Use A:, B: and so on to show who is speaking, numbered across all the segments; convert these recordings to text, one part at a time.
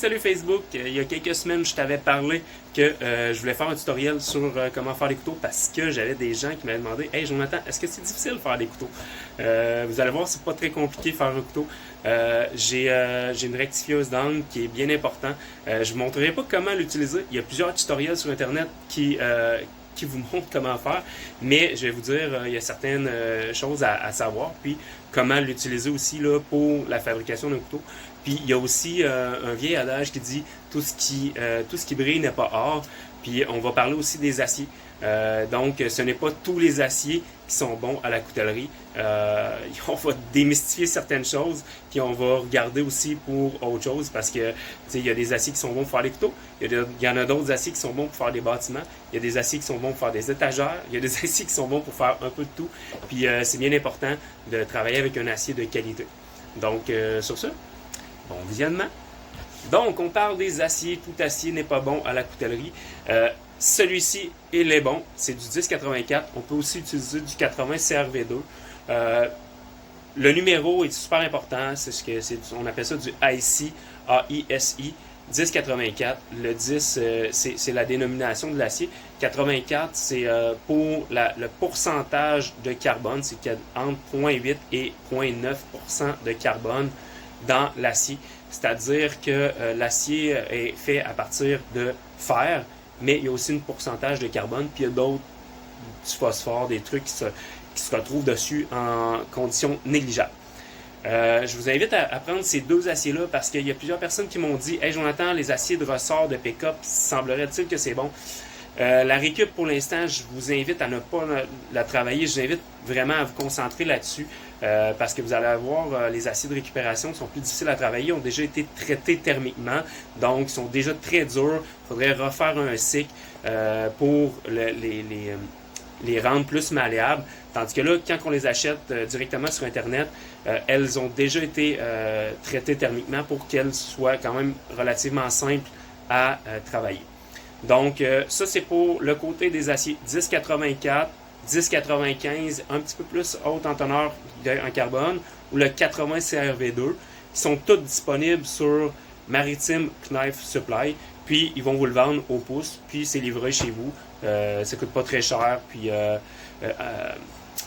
A: salut Facebook! Il y a quelques semaines, je t'avais parlé que je voulais faire un tutoriel sur comment faire des couteaux parce que j'avais des gens qui m'avaient demandé « Hey Jonathan, est-ce que c'est difficile de faire des couteaux? » Vous allez voir, c'est pas très compliqué de faire un couteau. J'ai une rectifieuse d'angle qui est bien important. Je vous montrerai pas comment l'utiliser. Il y a plusieurs tutoriels sur Internet qui vous montrent comment faire, mais je vais vous dire, il y a certaines choses à savoir, puis comment l'utiliser aussi là, pour la fabrication d'un couteau. Puis il y a aussi un vieil adage qui dit tout ce qui brille n'est pas or. Puis on va parler aussi des aciers. Donc ce n'est pas tous les aciers qui sont bons à la coutellerie. On va démystifier certaines choses, puis on va regarder aussi pour autre chose parce que il y a des aciers qui sont bons pour faire des couteaux, il y en a d'autres aciers qui sont bons pour faire des bâtiments, il y a des aciers qui sont bons pour faire des étagères, il y a des aciers qui sont bons pour faire un peu de tout. Puis c'est bien important de travailler avec un acier de qualité. Donc sur ce, bon visionnement. Donc, on parle des aciers. Tout acier n'est pas bon à la coutellerie. Celui-ci, il est bon. C'est du 1084. On peut aussi utiliser du 80 CRV2. Le numéro est super important. On appelle ça du IC, AISI, 1084. Le 10, c'est la dénomination de l'acier. 84, c'est pour le pourcentage de carbone. C'est entre 0,8 et 0,9% de carbone dans l'acier. C'est-à-dire que l'acier est fait à partir de fer, mais il y a aussi un pourcentage de carbone, puis il y a d'autres, du phosphore, des trucs qui se retrouvent dessus en conditions négligeables. Je vous invite à prendre ces deux aciers-là parce qu'il y a plusieurs personnes qui m'ont dit « Hey Jonathan, les aciers de ressort de pick-up, semblerait-il que c'est bon? » La récup, pour l'instant, je vous invite à ne pas la travailler. Je vous invite vraiment à vous concentrer là-dessus parce que vous allez voir, les aciers de récupération sont plus difficiles à travailler, ont déjà été traités thermiquement, donc sont déjà très durs. Il faudrait refaire un cycle pour les rendre plus malléables. Tandis que là, quand on les achète directement sur Internet, elles ont déjà été traitées thermiquement pour qu'elles soient quand même relativement simples à travailler. Donc, ça, c'est pour le côté des aciers 1084, 1095, un petit peu plus haute en teneur en carbone, ou le 80 CRV2, qui sont tous disponibles sur Maritime Knife Supply. Puis, ils vont vous le vendre au pouce, puis c'est livré chez vous. Ça coûte pas très cher, puis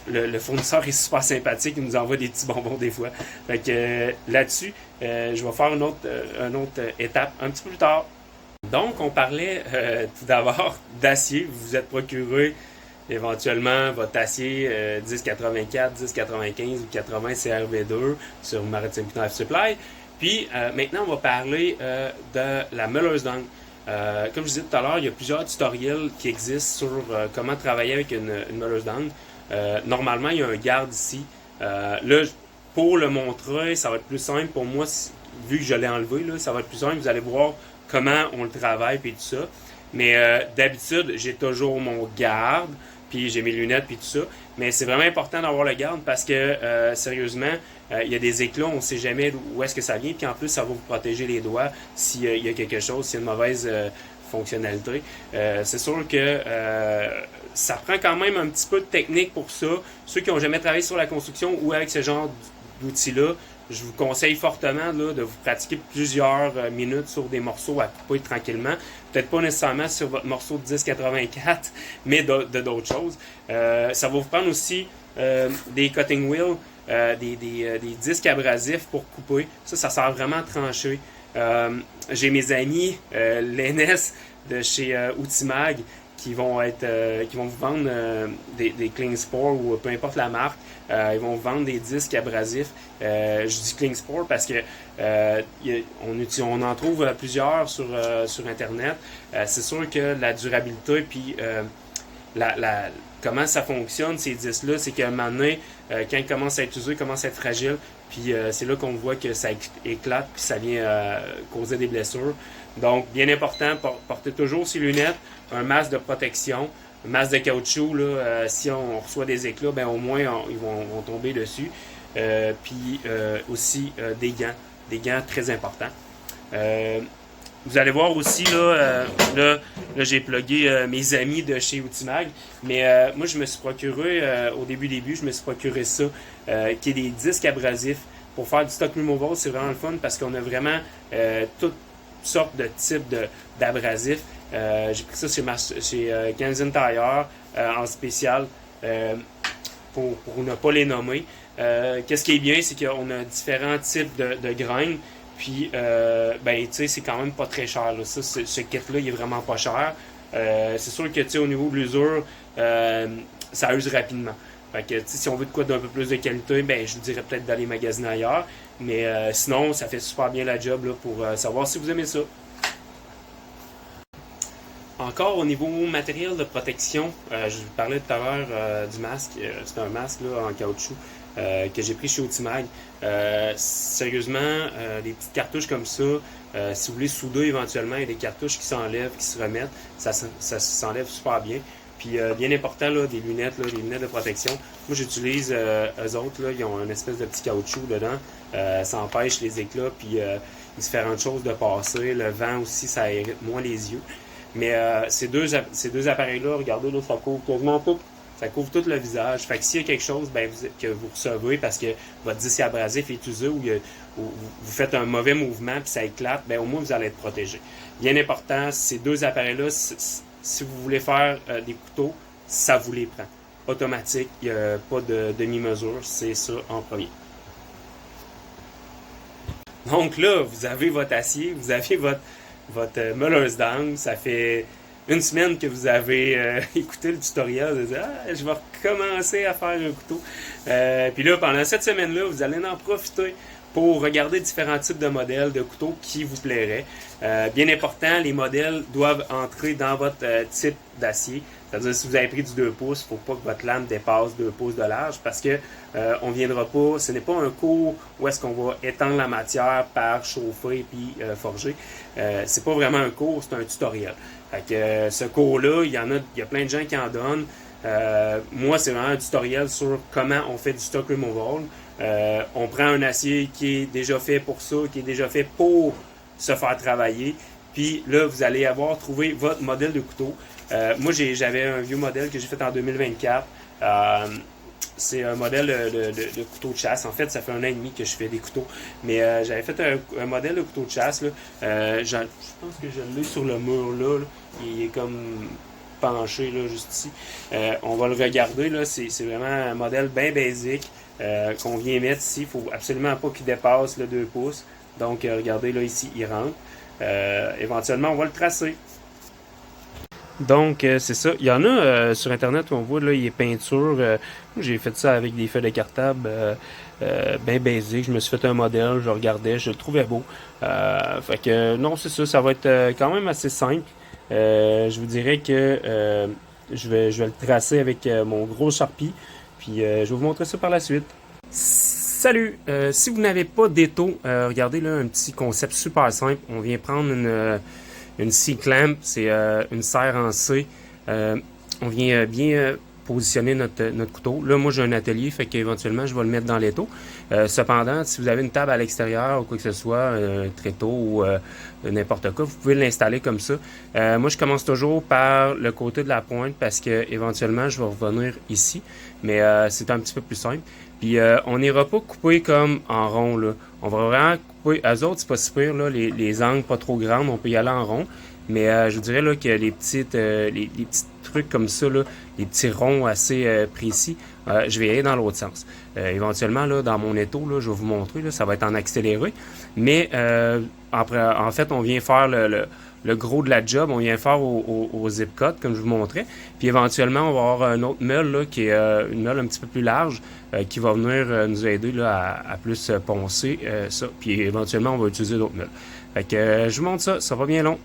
A: le fournisseur est super sympathique, il nous envoie des petits bonbons des fois. Fait que là-dessus, je vais faire une autre étape un petit peu plus tard. Donc, on parlait tout d'abord d'acier. Vous vous êtes procuré éventuellement votre acier 1084, 1095 ou 80 CRV2 sur Maritime Knife Supply. Puis, maintenant, on va parler de la meuleuse d'angle. Comme je disais tout à l'heure, il y a plusieurs tutoriels qui existent sur comment travailler avec une meuleuse d'angle. Normalement, il y a un garde ici. Là, pour le montrer, ça va être plus simple pour moi, vu que je l'ai enlevé, là, ça va être plus simple. Vous allez voir comment on le travaille, puis tout ça. Mais d'habitude, j'ai toujours mon garde, puis j'ai mes lunettes, puis tout ça. Mais c'est vraiment important d'avoir le garde parce que, sérieusement, il y a des éclats, on ne sait jamais où est-ce que ça vient. Puis en plus, ça va vous protéger les doigts s'il y a quelque chose, s'il y a une mauvaise fonctionnalité. C'est sûr que ça prend quand même un petit peu de technique pour ça. Ceux qui n'ont jamais travaillé sur la construction ou avec ce genre d'outils-là, je vous conseille fortement là, de vous pratiquer plusieurs minutes sur des morceaux à couper tranquillement. Peut-être pas nécessairement sur votre morceau de 1084, mais de d'autres choses. Ça va vous prendre aussi des cutting wheels, des disques abrasifs pour couper. Ça sert vraiment à trancher. J'ai mes amis, l'ENS de chez Outimag, qui vont vous vendre des Klingspor ou peu importe la marque. Ils vont vous vendre des disques abrasifs. Je dis Klingspor parce que on en trouve plusieurs sur Internet. C'est sûr que la durabilité puis comment ça fonctionne ces disques-là, c'est qu'à un moment donné, quand ils commencent à être usés, ils commencent à être fragiles. Puis c'est là qu'on voit que ça éclate puis ça vient causer des blessures. Donc, bien important, portez toujours ces lunettes, un masque de protection, un masque de caoutchouc. Là, si on reçoit des éclats, ben au moins ils vont tomber dessus. Puis aussi des gants très importants. Vous allez voir aussi, là j'ai plugué mes amis de chez Outimag, mais moi je me suis procuré, au début, je me suis procuré ça, qui est des disques abrasifs. Pour faire du stock removal, c'est vraiment le fun parce qu'on a vraiment tout sortes de types d'abrasifs. J'ai pris ça chez Canadian Tire en spécial pour ne pas les nommer. Qu'est-ce qui est bien, c'est qu'on a différents types de graines. Puis, ben, tu sais, c'est quand même pas très cher. Là. Ça, ce kit-là, il est vraiment pas cher. C'est sûr que, tu sais, au niveau de l'usure, ça use rapidement. Fait que, si on veut de quoi d'un peu plus de qualité, ben, je vous dirais peut-être d'aller magasiner ailleurs. Mais sinon, ça fait super bien la job là, pour savoir si vous aimez ça. Encore au niveau matériel de protection, je vous parlais tout à l'heure du masque. C'est un masque là, en caoutchouc que j'ai pris chez Ultimag. Sérieusement, des petites cartouches comme ça, si vous voulez souder éventuellement, il y a des cartouches qui s'enlèvent, qui se remettent, ça s'enlève super bien. Puis bien important, là, des lunettes de protection. Moi, j'utilise, eux autres, là, ils ont une espèce de petit caoutchouc dedans. Ça empêche les éclats, puis différentes choses de passer. Le vent aussi, ça irrite moins les yeux. Mais ces deux appareils-là, regardez, là, ça couvre quasiment tout. Ça couvre tout le visage. Fait que s'il y a quelque chose ben, que vous recevez parce que votre disque abrasif est usé ou vous faites un mauvais mouvement puis ça éclate, ben, au moins vous allez être protégé. Bien important, ces deux appareils-là, si vous voulez faire des couteaux, ça vous les prend. Automatique, il n'y a pas de demi-mesure, c'est ça en premier. Donc là, vous avez votre acier, vous avez votre meuleuse d'angle. Ça fait une semaine que vous avez écouté le tutoriel. Vous avez dit, ah, je vais recommencer à faire un couteau. Puis là, pendant cette semaine-là, vous allez en profiter pour regarder différents types de modèles de couteaux qui vous plairaient. Bien important, les modèles doivent entrer dans votre type d'acier. C'est-à-dire, si vous avez pris du 2 pouces, il ne faut pas que votre lame dépasse 2 pouces de large parce que on viendra pas, ce n'est pas un cours où est-ce qu'on va étendre la matière par chauffer puis forger. C'est pas vraiment un cours, c'est un tutoriel. Fait que ce cours-là, il y a plein de gens qui en donnent. Moi, c'est vraiment un tutoriel sur comment on fait du stock removal. On prend un acier qui est déjà fait pour ça, qui est déjà fait pour se faire travailler. Puis là, vous allez avoir trouvé votre modèle de couteau. Moi, j'avais un vieux modèle que j'ai fait en 2024. C'est un modèle de couteau de chasse. En fait, ça fait 1 an et demi que je fais des couteaux. Mais j'avais fait un modèle de couteau de chasse. Là. Je pense que je l'ai sur le mur là. Il est comme penché là, juste ici. On va le regarder. Là. C'est vraiment un modèle bien basique qu'on vient mettre ici. Il ne faut absolument pas qu'il dépasse le 2 pouces. Donc, regardez, là, ici, il rentre. Éventuellement, on va le tracer. Donc, c'est ça. Il y en a sur Internet où on voit, là, il est peinture. J'ai fait ça avec des feuilles de cartable bien basiques. Je me suis fait un modèle, je regardais, je le trouvais beau. Fait que, non, c'est ça. Ça va être quand même assez simple. Je vous dirais que je vais le tracer avec mon gros Sharpie. Puis, je vais vous montrer ça par la suite. Salut! Si vous n'avez pas d'étau, regardez là un petit concept super simple. On vient prendre une C-clamp, c'est une serre en C. On vient bien positionner notre couteau. Là, moi, j'ai un atelier, fait qu'éventuellement, je vais le mettre dans l'étau. Cependant, si vous avez une table à l'extérieur ou quoi que ce soit, un tréteau ou n'importe quoi, vous pouvez l'installer comme ça. Moi, je commence toujours par le côté de la pointe parce que éventuellement, je vais revenir ici. Mais c'est un petit peu plus simple. Puis on n'ira pas couper comme en rond, là. On va vraiment couper. Eux autres, c'est pas si pire, là, les angles pas trop grandes, on peut y aller en rond. Mais je vous dirais là, que les petits trucs comme ça, là, les petits ronds assez précis, je vais y aller dans l'autre sens. Éventuellement, là, dans mon étau, là, je vais vous montrer, là, ça va être en accéléré. Mais après, en fait, on vient faire le gros de la job, on vient faire au zip cut, comme je vous montrais. Puis éventuellement, on va avoir un autre meule là, qui est une meule un petit peu plus large qui va venir nous aider là, à plus poncer ça. Puis éventuellement, on va utiliser d'autres meules. Fait que je vous montre ça, ça va bien long.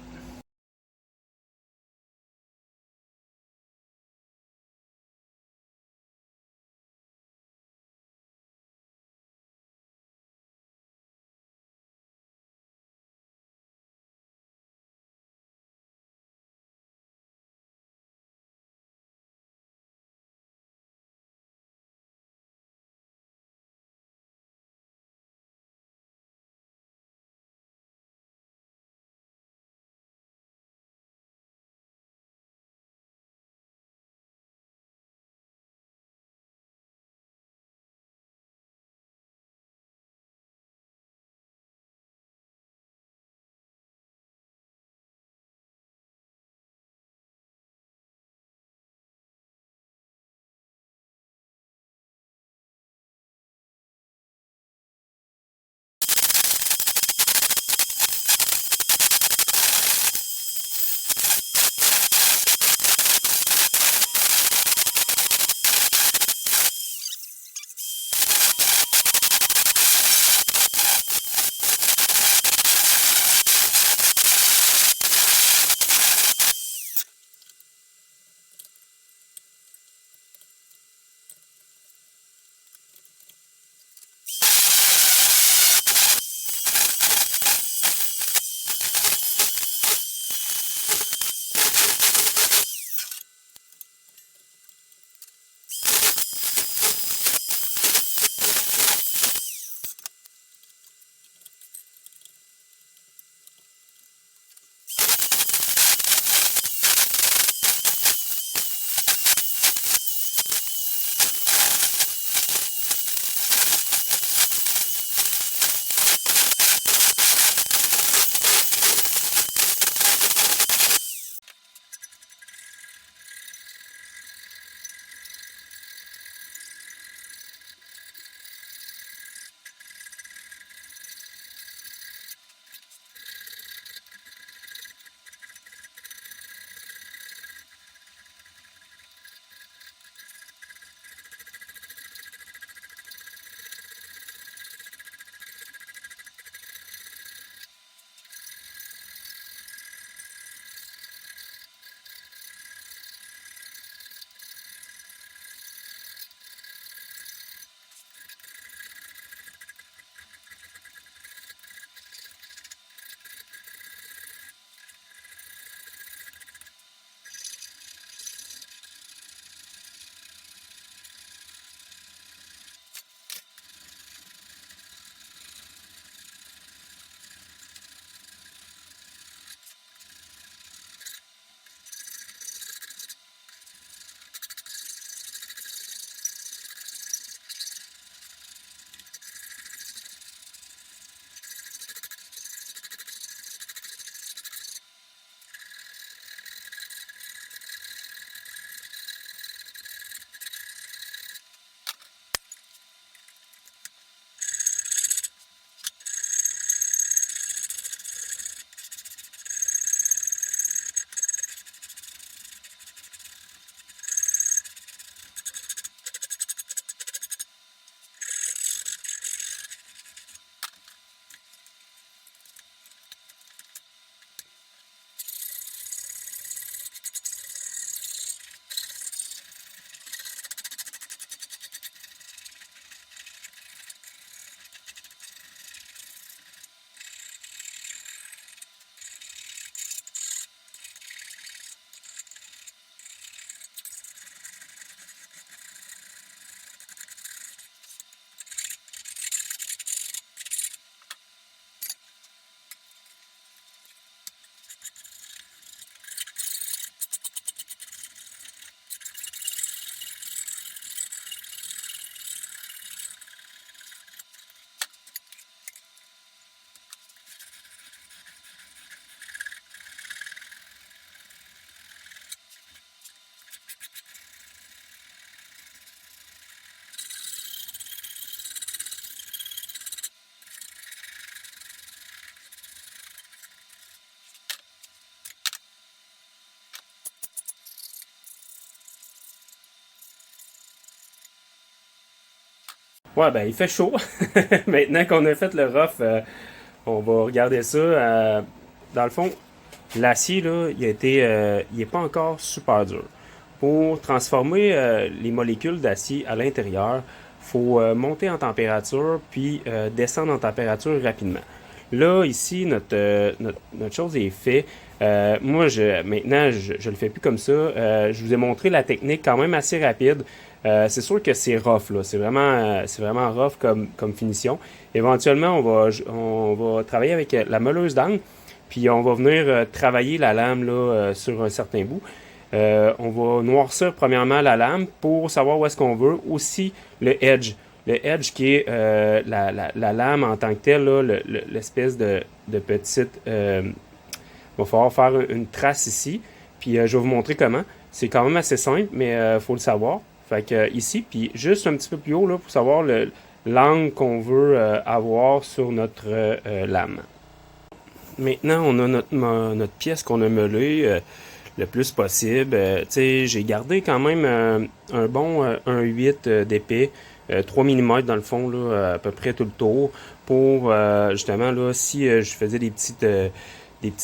A: Ouais, ben il fait chaud. Maintenant qu'on a fait le rough, on va regarder ça. Dans le fond, l'acier, là, il est pas encore super dur. Pour transformer les molécules d'acier à l'intérieur, faut monter en température puis descendre en température rapidement. Là, ici, notre chose est faite. Moi, maintenant, je le fais plus comme ça. Je vous ai montré la technique quand même assez rapide. C'est sûr que c'est rough, là. C'est vraiment rough comme finition. Éventuellement, on va travailler avec la meuleuse d'angle, puis on va venir travailler la lame là, sur un certain bout. On va noircir premièrement la lame pour savoir où est-ce qu'on veut. Aussi le edge. Le edge qui est la lame en tant que telle, là, l'espèce de petite... il va falloir faire une trace ici. Puis je vais vous montrer comment. C'est quand même assez simple, mais il faut le savoir. Fait que ici, puis juste un petit peu plus haut là, pour savoir l'angle qu'on veut avoir sur notre lame. Maintenant, on a notre pièce qu'on a meulée le plus possible. J'ai gardé quand même un bon 1,8 d'épais, 3 mm dans le fond, là, à peu près tout le tour, pour justement, là, si je faisais des petites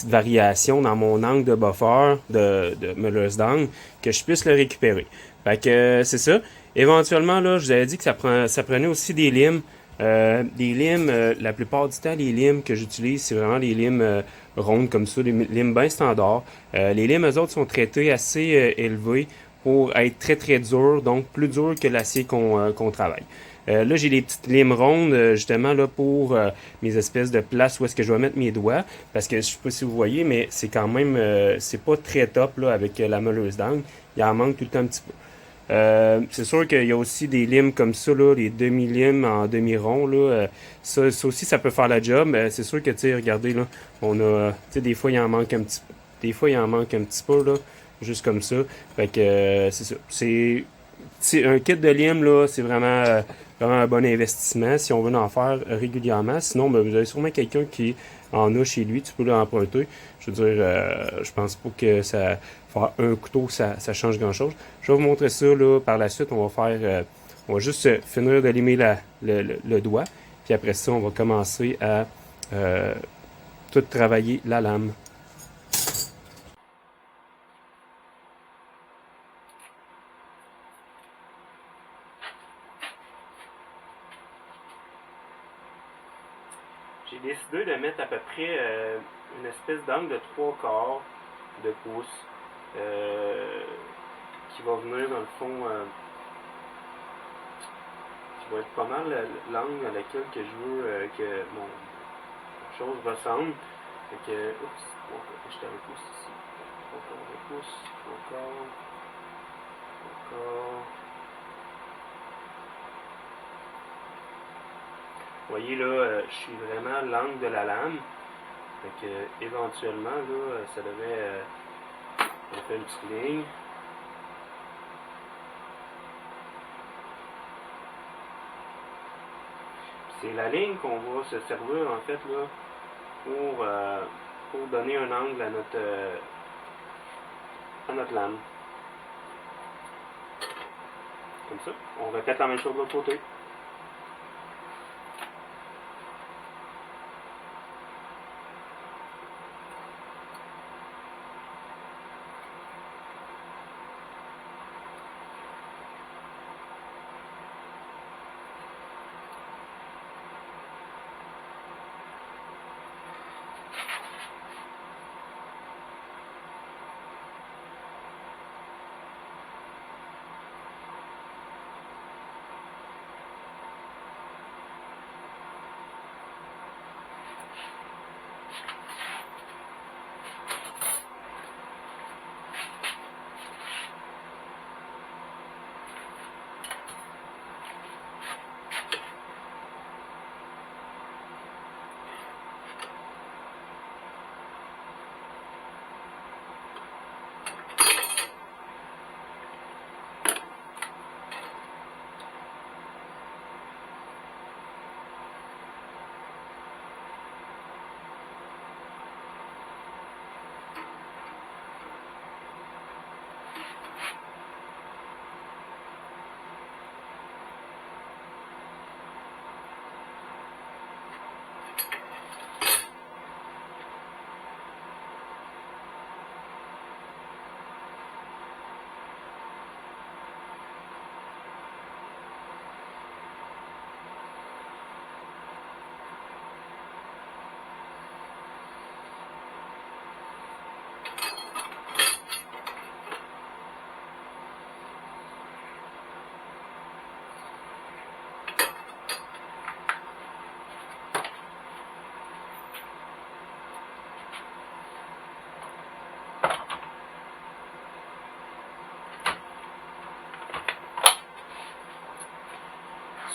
A: variations dans mon angle de buffer, de meuleuse d'angle, que je puisse le récupérer. Fait que c'est ça. Éventuellement, là, je vous avais dit que ça prenait aussi des limes. Des limes, la plupart du temps, les limes que j'utilise, c'est vraiment les limes rondes comme ça, les limes bien standards. Les limes, eux autres, sont traités assez élevés pour être très très durs, donc plus durs que l'acier qu'on travaille. Là, j'ai des petites limes rondes, justement, là, pour mes espèces de places où est-ce que je vais mettre mes doigts, parce que je sais pas si vous voyez, mais c'est quand même, c'est pas très top, là, avec la meuleuse d'angle. Il en manque tout le temps un petit peu. C'est sûr qu'il y a aussi des limes comme ça, là, les demi-limes en demi-rond. Là, ça aussi, ça peut faire la job. C'est sûr que, tu sais, regardez, là, on a, tu sais, des fois, il en manque un petit des fois, il en manque un petit peu, là, juste comme ça. Fait que, c'est ça. C'est un kit de limes, là, c'est vraiment un bon investissement si on veut en faire régulièrement. Sinon, ben, vous avez sûrement quelqu'un qui en a chez lui, tu peux l'emprunter. Je veux dire, je pense pas que ça faire un couteau, ça change grand-chose. Je vais vous montrer ça là, par la suite. On va juste finir de limer le doigt. Puis après ça, on va commencer à euh, tout travailler la lame. J'ai décidé de mettre à peu près une espèce d'angle de 3/4 de pouce euh, qui va venir dans le fond, qui va être pas mal l'angle à laquelle que je veux que mon chose ressemble. Fait que, oups, j'étais un pouce ici. 3/4 de pouce, 3/4, 3/4. Vous voyez là, je suis vraiment l'angle de la lame. Fait que éventuellement, là, ça devait. On fait une petite ligne. C'est la ligne qu'on va se servir en fait là pour donner un angle à notre lame. Comme ça. On répète la même chose de l'autre côté.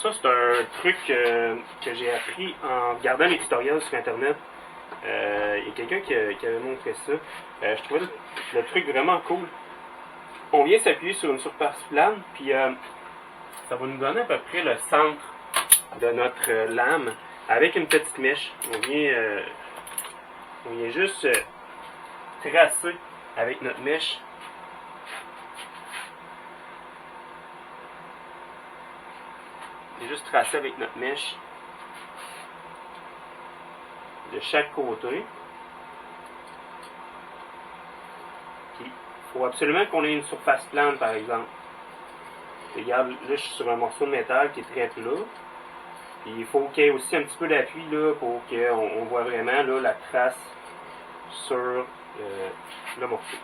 A: Ça, c'est un truc que j'ai appris en regardant les tutoriels sur Internet. Il y a quelqu'un qui avait montré ça. Je trouvais le truc vraiment cool. On vient s'appuyer sur une surface plane, puis ça va nous donner à peu près le centre de notre lame avec une petite mèche. On vient juste tracer avec notre mèche. On vient juste tracer avec notre mèche de chaque côté. Il faut absolument qu'on ait une surface plane, par exemple. Regarde, là, je suis sur un morceau de métal qui est très plat. Puis il faut qu'il y ait aussi un petit peu d'appui là, pour qu'on voit vraiment là, la trace sur le morceau.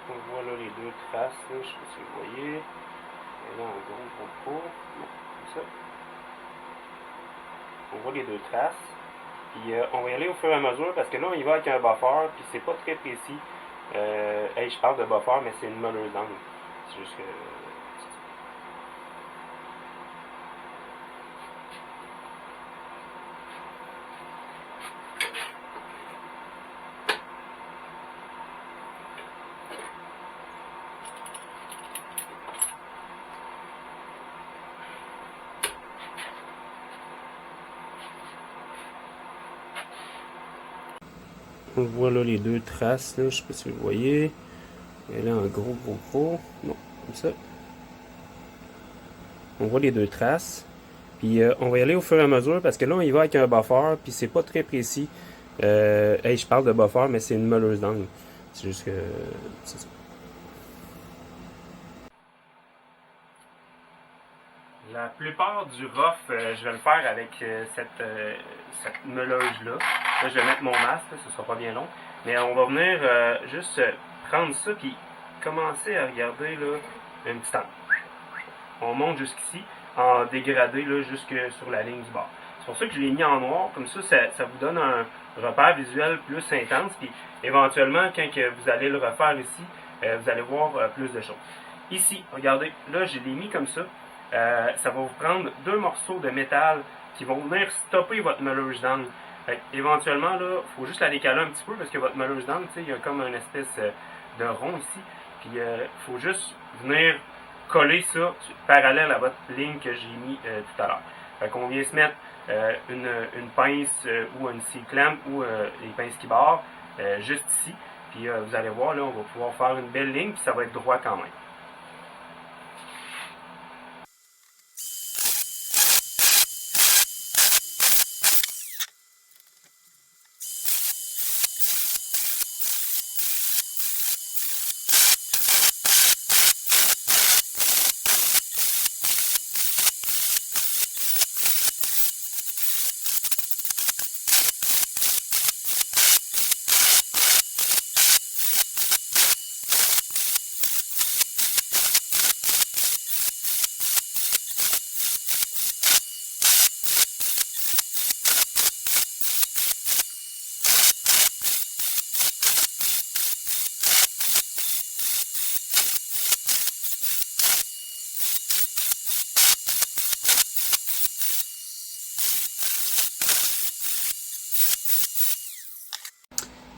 A: On voit là les deux traces, là, je ne sais pas si vous voyez. Et là, en gros, non, comme ça. On voit les deux traces. Puis on va y aller au fur et à mesure parce que là, on y va avec un buffer, puis c'est pas très précis. Je parle de buffer, mais c'est une meuleuse d'angle. C'est juste que. On voit là les deux traces, là, je sais pas si vous voyez. Elle est en gros. Non, comme ça. On voit les deux traces. Puis on va y aller au fur et à mesure parce que là, on y va avec un buffer, puis c'est pas très précis. Je parle de buffer, mais c'est une meuleuse d'angle. C'est juste que. C'est ça. La plupart du rough, je vais le faire avec cette meuleuse-là. Là, je vais mettre mon masque, là, ce sera pas bien long. Mais on va venir juste prendre ça puis commencer à regarder là, un petit temps. On monte jusqu'ici en dégradé là, jusque sur la ligne du bord. C'est pour ça que je l'ai mis en noir, comme ça vous donne un repère visuel plus intense. Puis éventuellement, quand vous allez le refaire ici, vous allez voir plus de choses. Ici, regardez, là je l'ai mis comme ça. Ça va vous prendre deux morceaux de métal qui vont venir stopper votre meuleuse d'angle. Éventuellement, là, il faut juste la décaler un petit peu parce que votre meuleuse d'angle, il y a comme une espèce de rond ici. Puis il faut juste venir coller ça parallèle à votre ligne que j'ai mis tout à l'heure. Fait qu'on vient se mettre une pince ou une C-clamp ou les pinces qui barrent juste ici. Puis vous allez voir, là, on va pouvoir faire une belle ligne puis ça va être droit quand même.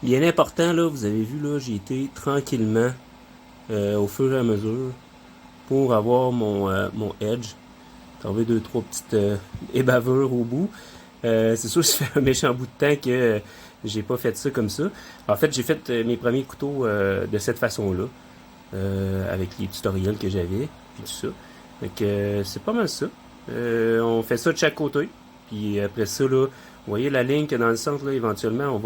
A: Bien important, là, vous avez vu, là, j'ai été tranquillement au fur et à mesure pour avoir mon edge. Trouver deux, trois petites ébavures au bout. C'est sûr que ça fait un méchant bout de temps que j'ai pas fait ça comme ça. En fait, j'ai fait mes premiers couteaux de cette façon-là, avec les tutoriels que j'avais, puis tout ça. Donc, c'est pas mal ça. On fait ça de chaque côté. Puis après ça, là, vous voyez la ligne que dans le centre, là, éventuellement,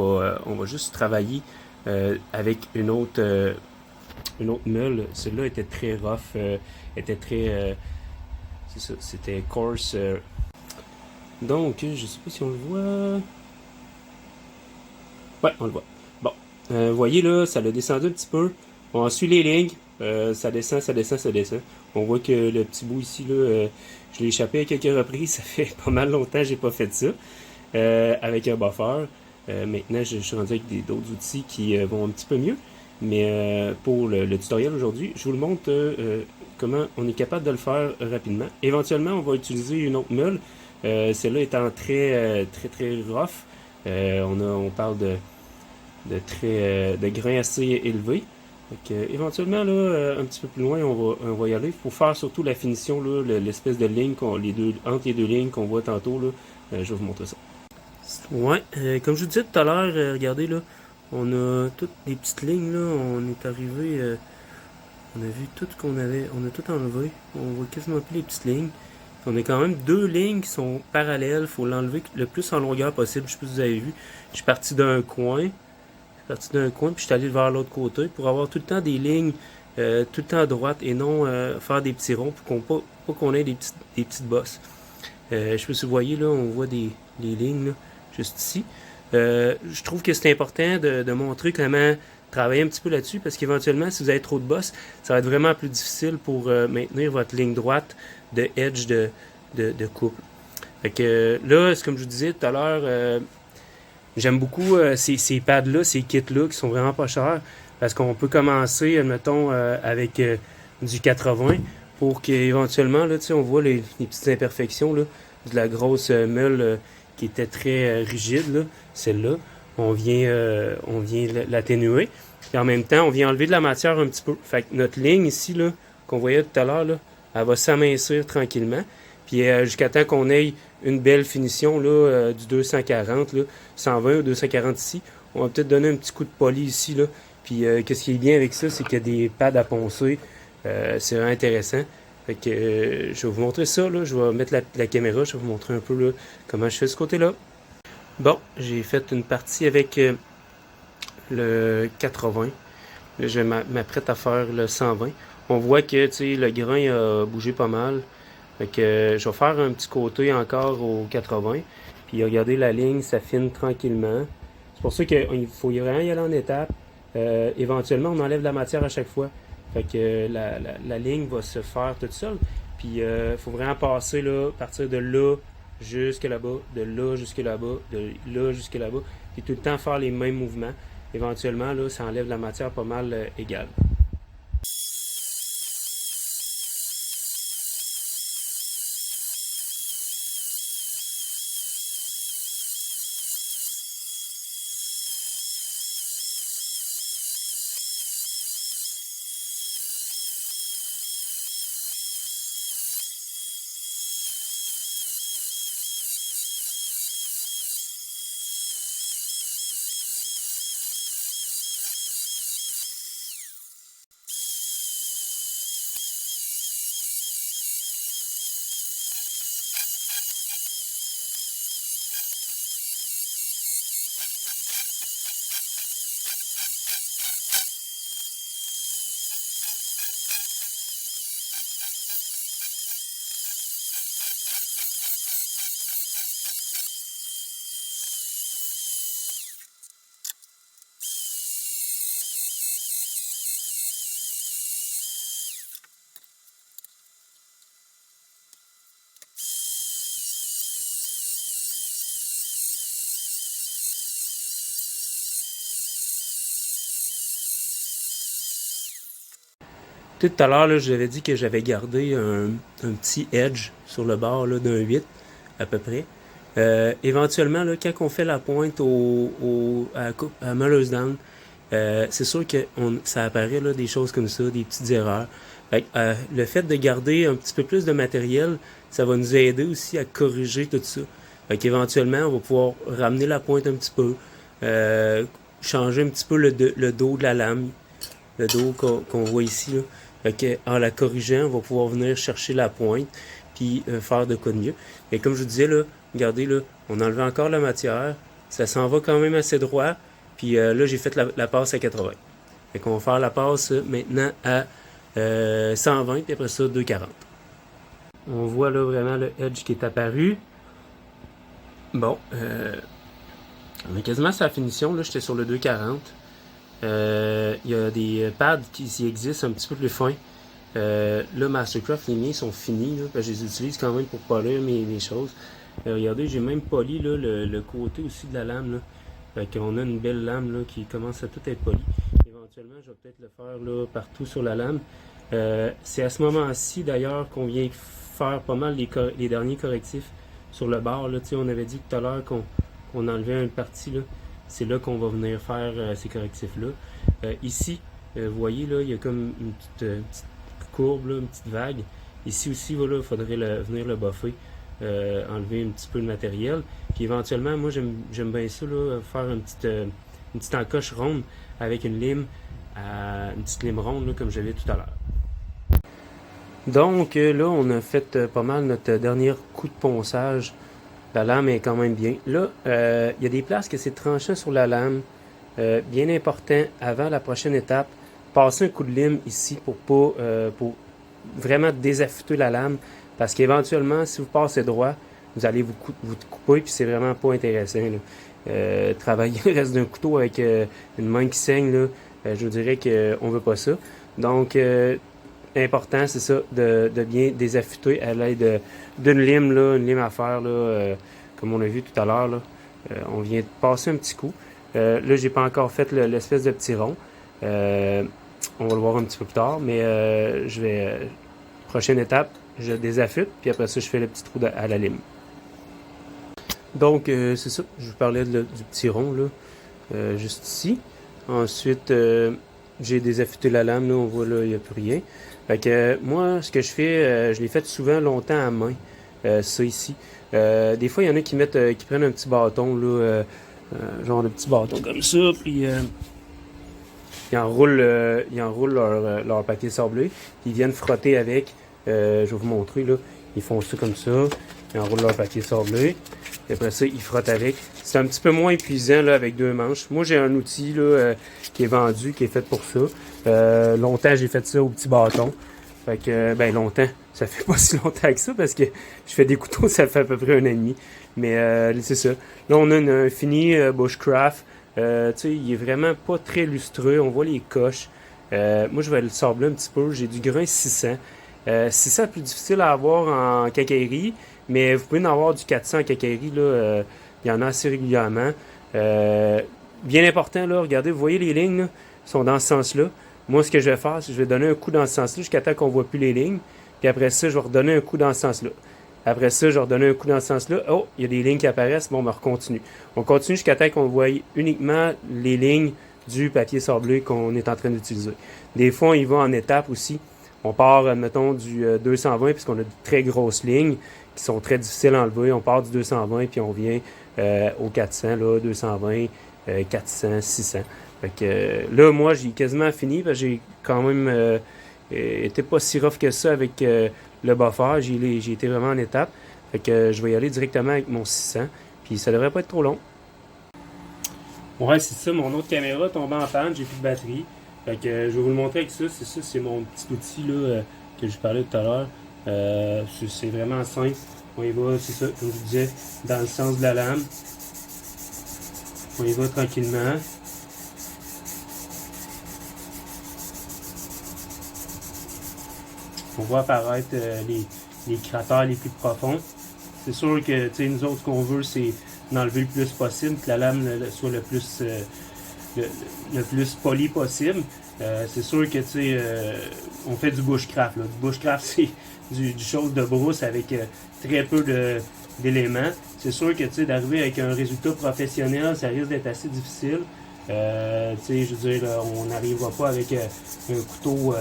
A: on va juste travailler avec une autre meule. Celle-là était très rough, était très... c'est ça, c'était coarse. Donc, je sais pas si on le voit. Ouais, on le voit. Bon, vous voyez là, ça l'a descendu un petit peu. On suit les lignes. Ça descend, ça descend, ça descend. On voit que le petit bout ici, là, je l'ai échappé à quelques reprises. Ça fait pas mal longtemps que j'ai pas fait ça. Avec un buffer. Maintenant, je suis rendu avec d'autres outils qui vont un petit peu mieux. Mais pour le tutoriel aujourd'hui, je vous le montre comment on est capable de le faire rapidement. Éventuellement, on va utiliser une autre meule. Celle-là étant très rough. On parle de grains assez élevés. Donc, éventuellement, là, un petit peu plus loin, on va y aller. Pour faire surtout la finition, l'espèce de ligne entre les deux lignes qu'on voit tantôt, là, je vais vous montrer ça. Ouais, comme je vous disais tout à l'heure, regardez là, on a toutes les petites lignes là, on est arrivé, on a vu tout ce qu'on avait, on a tout enlevé, on voit quasiment plus les petites lignes. On a quand même deux lignes qui sont parallèles, il faut l'enlever le plus en longueur possible. Je sais pas si vous avez vu, je suis parti d'un coin, puis je suis allé vers l'autre côté pour avoir tout le temps des lignes tout le temps à droite et non faire des petits ronds pour pas qu'on ait des petites bosses. Je sais pas si vous voyez là, on voit les lignes là, juste ici. Je trouve que c'est important de montrer comment travailler un petit peu là-dessus parce qu'éventuellement, si vous avez trop de bosses, ça va être vraiment plus difficile pour maintenir votre ligne droite de edge de couple. Fait que là, c'est comme je vous disais tout à l'heure, j'aime beaucoup ces pads-là, ces kits-là qui sont vraiment pas chers parce qu'on peut commencer, admettons, avec du 80 pour qu'éventuellement, là, on voit les petites imperfections là, de la grosse meule qui était très rigide, là, celle-là. On vient l'atténuer. Et en même temps, on vient enlever de la matière un petit peu. Fait que notre ligne ici, là, qu'on voyait tout à l'heure, là, elle va s'amincir tranquillement. Puis jusqu'à temps qu'on ait une belle finition là, du 240, là, 120 ou 240 ici. On va peut-être donner un petit coup de poli ici. Là. Puis qu'est-ce qui est bien avec ça, c'est qu'il y a des pads à poncer. C'est vraiment intéressant. Fait que je vais vous montrer ça. Là. Je vais mettre la caméra, je vais vous montrer un peu là, comment je fais de ce côté-là. Bon, j'ai fait une partie avec le 80. Là, je m'apprête à faire le 120. On voit que le grain a bougé pas mal. Fait que je vais faire un petit côté encore au 80. Puis regardez la ligne, ça fine tranquillement. C'est pour ça qu'il faut vraiment y aller en étapes. Éventuellement, on enlève la matière à chaque fois. Fait que la ligne va se faire toute seule. Puis il faut vraiment passer là, partir de là jusque là-bas, de là jusque là-bas, de là jusque là-bas. Puis tout le temps faire les mêmes mouvements. Éventuellement, là, ça enlève la matière pas mal égale. Tout à l'heure, je vous avais dit que j'avais gardé un petit edge sur le bord d'un 8 à peu près. Éventuellement, là, quand on fait la pointe à Muller's Down, c'est sûr que ça apparaît là, des choses comme ça, des petites erreurs. Fait, le fait de garder un petit peu plus de matériel, ça va nous aider aussi à corriger tout ça. Fait qu'éventuellement, on va pouvoir ramener la pointe un petit peu, changer un petit peu le dos de la lame, le dos qu'on voit ici. Là. Fait que, en la corrigeant, on va pouvoir venir chercher la pointe. puis faire de quoi de mieux. Mais comme je vous disais, là, regardez, là, on a enlevé encore la matière, ça s'en va quand même assez droit, puis là, j'ai fait la passe à 80. Fait qu'on va faire la passe maintenant à 120, puis après ça, 240. On voit là vraiment le edge qui est apparu. Bon, on est quasiment sur la finition, là, j'étais sur le 240. Il y a des pads qui existent un petit peu plus fins. Là, Mastercraft, les miens sont finis, là, parce que je les utilise quand même pour polir mes choses. Regardez, j'ai même poli là, le côté aussi de la lame. Là. Fait qu'on a une belle lame là, qui commence à tout être polie. Éventuellement, je vais peut-être le faire là, partout sur la lame. C'est à ce moment-ci d'ailleurs qu'on vient faire pas mal les derniers correctifs sur le bord. Là. On avait dit tout à l'heure qu'on enlevait une partie. Là. C'est là qu'on va venir faire ces correctifs-là. Ici, vous voyez, là, il y a comme une petite courbe, là, une petite vague. Ici aussi, voilà, il faudrait venir le buffer, enlever un petit peu de matériel. Puis éventuellement, moi, j'aime bien ça, là, faire une petite encoche ronde avec une lime, une petite lime ronde, là, comme j'avais tout à l'heure. Donc là, on a fait pas mal notre dernier coup de ponçage. La lame est quand même bien. Là, il y a des places que c'est tranchant sur la lame. Bien important, avant la prochaine étape, passer un coup de lime ici pour vraiment désaffûter la lame. Parce qu'éventuellement, si vous passez droit, vous allez vous couper, puis c'est vraiment pas intéressant. Là. Travailler le reste d'un couteau avec une main qui saigne, là, je vous dirais qu'on veut pas ça. Donc, important, c'est ça, de bien désaffûter à l'aide d'une lime, là, une lime à faire, là, comme on a vu tout à l'heure. Là. On vient de passer un petit coup. Là, j'ai pas encore fait l'espèce de petit rond. On va le voir un petit peu plus tard, mais prochaine étape, je désaffûte, puis après ça, je fais le petit trou à la lime. Donc, c'est ça, je vous parlais du petit rond, là, juste ici. Ensuite, j'ai désaffûté la lame, là, on voit, là, il n'y a plus rien. Fait que moi, ce que je fais, je l'ai fait souvent longtemps à main, ça ici. Des fois, il y en a qui prennent un petit bâton, là, genre un petit bâton comme ça, puis ils enroulent leur papier sablé, puis ils viennent frotter avec. Je vais vous montrer, là. Ils font ça comme ça, ils enroulent leur papier sablé, et après ça, ils frottent avec. C'est un petit peu moins épuisant, là, avec 2 manches. Moi, j'ai un outil, là, qui est vendu, qui est fait pour ça. Longtemps, j'ai fait ça au petit bâton. Fait que, ben, longtemps. Ça fait pas si longtemps que ça, parce que je fais des couteaux, ça fait à peu près 1 an et demi. Mais, c'est ça. Là, on a un fini Bushcraft. Tu sais, il est vraiment pas très lustreux. On voit les coches. Moi, je vais le sabler un petit peu. J'ai du grain 600. 600 est plus difficile à avoir en quincaillerie, mais vous pouvez en avoir du 400 en quincaillerie. Là, il y en a assez régulièrement. Bien important, là, regardez, vous voyez les lignes, là, sont dans ce sens-là. Moi, ce que je vais faire, c'est que je vais donner un coup dans ce sens-là jusqu'à temps qu'on ne voit plus les lignes. Puis après ça, je vais redonner un coup dans ce sens-là. Après ça, je vais redonner un coup dans ce sens-là. Oh, il y a des lignes qui apparaissent. Bon, on continue. On continue jusqu'à temps qu'on voit uniquement les lignes du papier sablé qu'on est en train d'utiliser. Des fois, on y va en étapes aussi. On part, mettons, du 220 puisqu'on a de très grosses lignes qui sont très difficiles à enlever. On part du 220 puis on vient au 400, là, 220, 400, 600. Fait que là, moi, j'ai quasiment fini parce que j'ai quand même été pas si rough que ça avec le buffer. J'ai été vraiment en étape. Fait que je vais y aller directement avec mon 600. Puis ça devrait pas être trop long. Ouais, c'est ça. Mon autre caméra tombait en panne. J'ai plus de batterie. Fait que je vais vous le montrer avec ça. C'est mon petit outil là, que je parlais tout à l'heure. C'est vraiment simple. On y va, c'est ça, comme je vous disais, dans le sens de la lame. On y va tranquillement. On voit apparaître les cratères les plus profonds. C'est sûr que nous autres, ce qu'on veut, c'est d'enlever le plus possible, que la lame soit le plus poli possible. C'est sûr que on fait du bushcraft. Là. Du bushcraft, c'est du chose de brousse avec très peu d'éléments. C'est sûr que d'arriver avec un résultat professionnel, ça risque d'être assez difficile. Je veux dire, on n'arrivera pas avec un couteau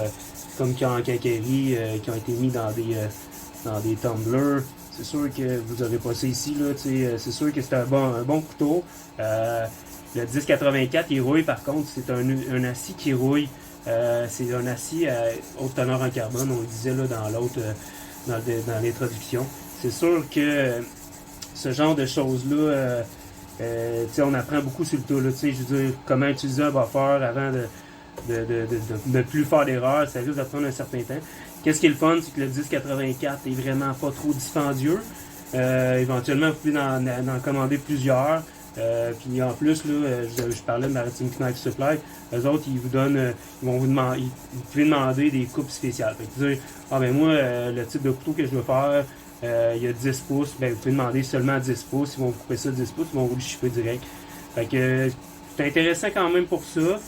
A: comme en quincaillerie qui ont été mis dans des tumblers. C'est sûr que vous n'aurez pas ça ici. Là, c'est sûr que c'est un bon couteau. Le 1084 il rouille par contre, c'est un acier qui rouille. C'est un acier à haute teneur en carbone, on le disait là, dans l'introduction. C'est sûr que ce genre de choses-là, on apprend beaucoup sur le tas. Là, je veux dire, comment utiliser un buffer avant de ne plus faire d'erreurs, ça risque de prendre un certain temps. Qu'est-ce qui est le fun, c'est que le 1084 est vraiment pas trop dispendieux. Éventuellement, vous pouvez en commander plusieurs. Puis en plus, là, je parlais de Maritime Knife Supply. Eux autres, ils vous donnent, vous pouvez demander des coupes spéciales. Fait que vous dites, ben moi, le type de couteau que je veux faire, il y a 10 pouces, ben vous pouvez demander seulement 10 pouces. Ils vont vous couper ça 10 pouces, ils vont vous le shipper direct. Fait que c'est intéressant quand même pour ça.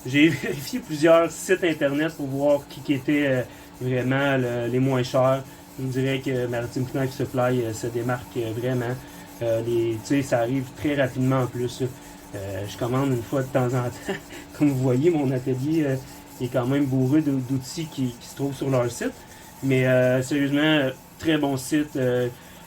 A: J'ai vérifié plusieurs sites internet pour voir qui était vraiment les moins chers. Je vous dirais que Maritime Knife Supply se démarque vraiment. Ça arrive très rapidement en plus. Je commande une fois de temps en temps. Comme vous voyez, mon atelier est quand même bourré d'outils qui se trouvent sur leur site. Mais sérieusement, très bon site.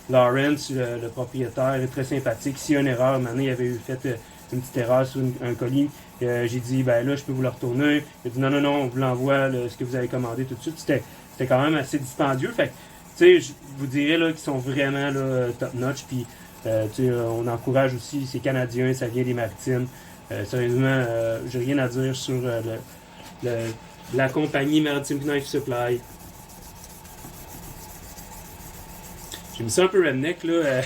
A: Lawrence, le propriétaire, est très sympathique. S'il y a une erreur, maintenant, il avait fait une petite erreur sur un colis. J'ai dit, ben là, je peux vous le retourner. Il a dit, non, on vous l'envoie, ce que vous avez commandé tout de suite. C'était quand même assez dispendieux. Fait que, je vous dirais là, qu'ils sont vraiment là, top-notch. Puis, on encourage aussi, c'est canadien, ça vient des maritimes. Sérieusement, j'ai rien à dire sur la compagnie Maritime Knife Supply. J'ai mis ça un peu redneck, là.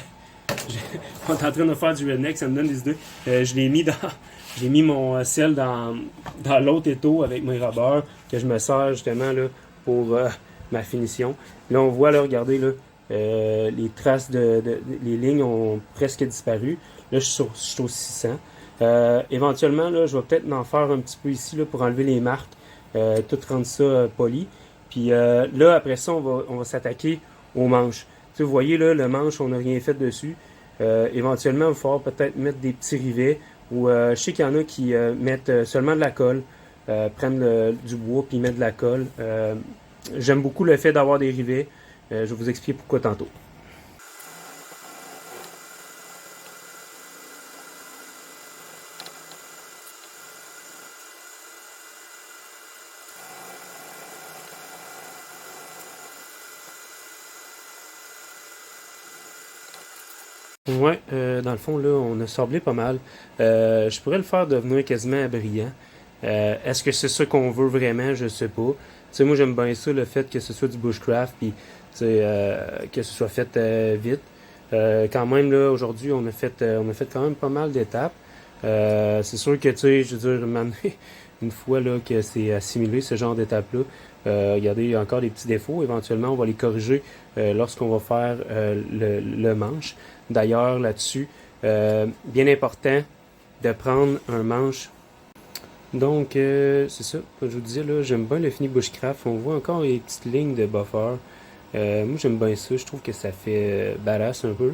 A: On est en train de faire du redneck, ça me donne des idées. J'ai mis mon sel dans l'autre étau avec mes rabeurs que je me sers justement là, pour ma finition. Là, on voit, là, regardez, là, les traces les lignes ont presque disparu. Là, je suis au 600. Éventuellement, là, je vais peut-être en faire un petit peu ici là, pour enlever les marques, tout rendre ça poli. Puis là, après ça, on va s'attaquer aux manches. Vous voyez, là, le manche, on n'a rien fait dessus. Éventuellement, il va falloir peut-être mettre des petits rivets. Ou je sais qu'il y en a qui mettent seulement de la colle, prennent du bois puis mettent de la colle. J'aime beaucoup le fait d'avoir des rivets. Je vais vous expliquer pourquoi tantôt. Ouais, dans le fond, là, on a sablé pas mal. Je pourrais le faire devenir quasiment brillant. Est-ce que c'est ça qu'on veut vraiment? Je sais pas. Moi, j'aime bien ça, le fait que ce soit du bushcraft, puis que ce soit fait vite. Quand même, là, aujourd'hui, on a fait quand même pas mal d'étapes. C'est sûr que, je veux dire, une fois là, que c'est assimilé, ce genre d'étapes-là, regardez, il y a encore des petits défauts. Éventuellement, on va les corriger lorsqu'on va faire le manche. D'ailleurs, là-dessus, bien important de prendre un manche. Donc, c'est ça. Comme je vous disais, là, j'aime bien le fini bushcraft. On voit encore les petites lignes de buffer. Moi, j'aime bien ça. Je trouve que ça fait badass un peu.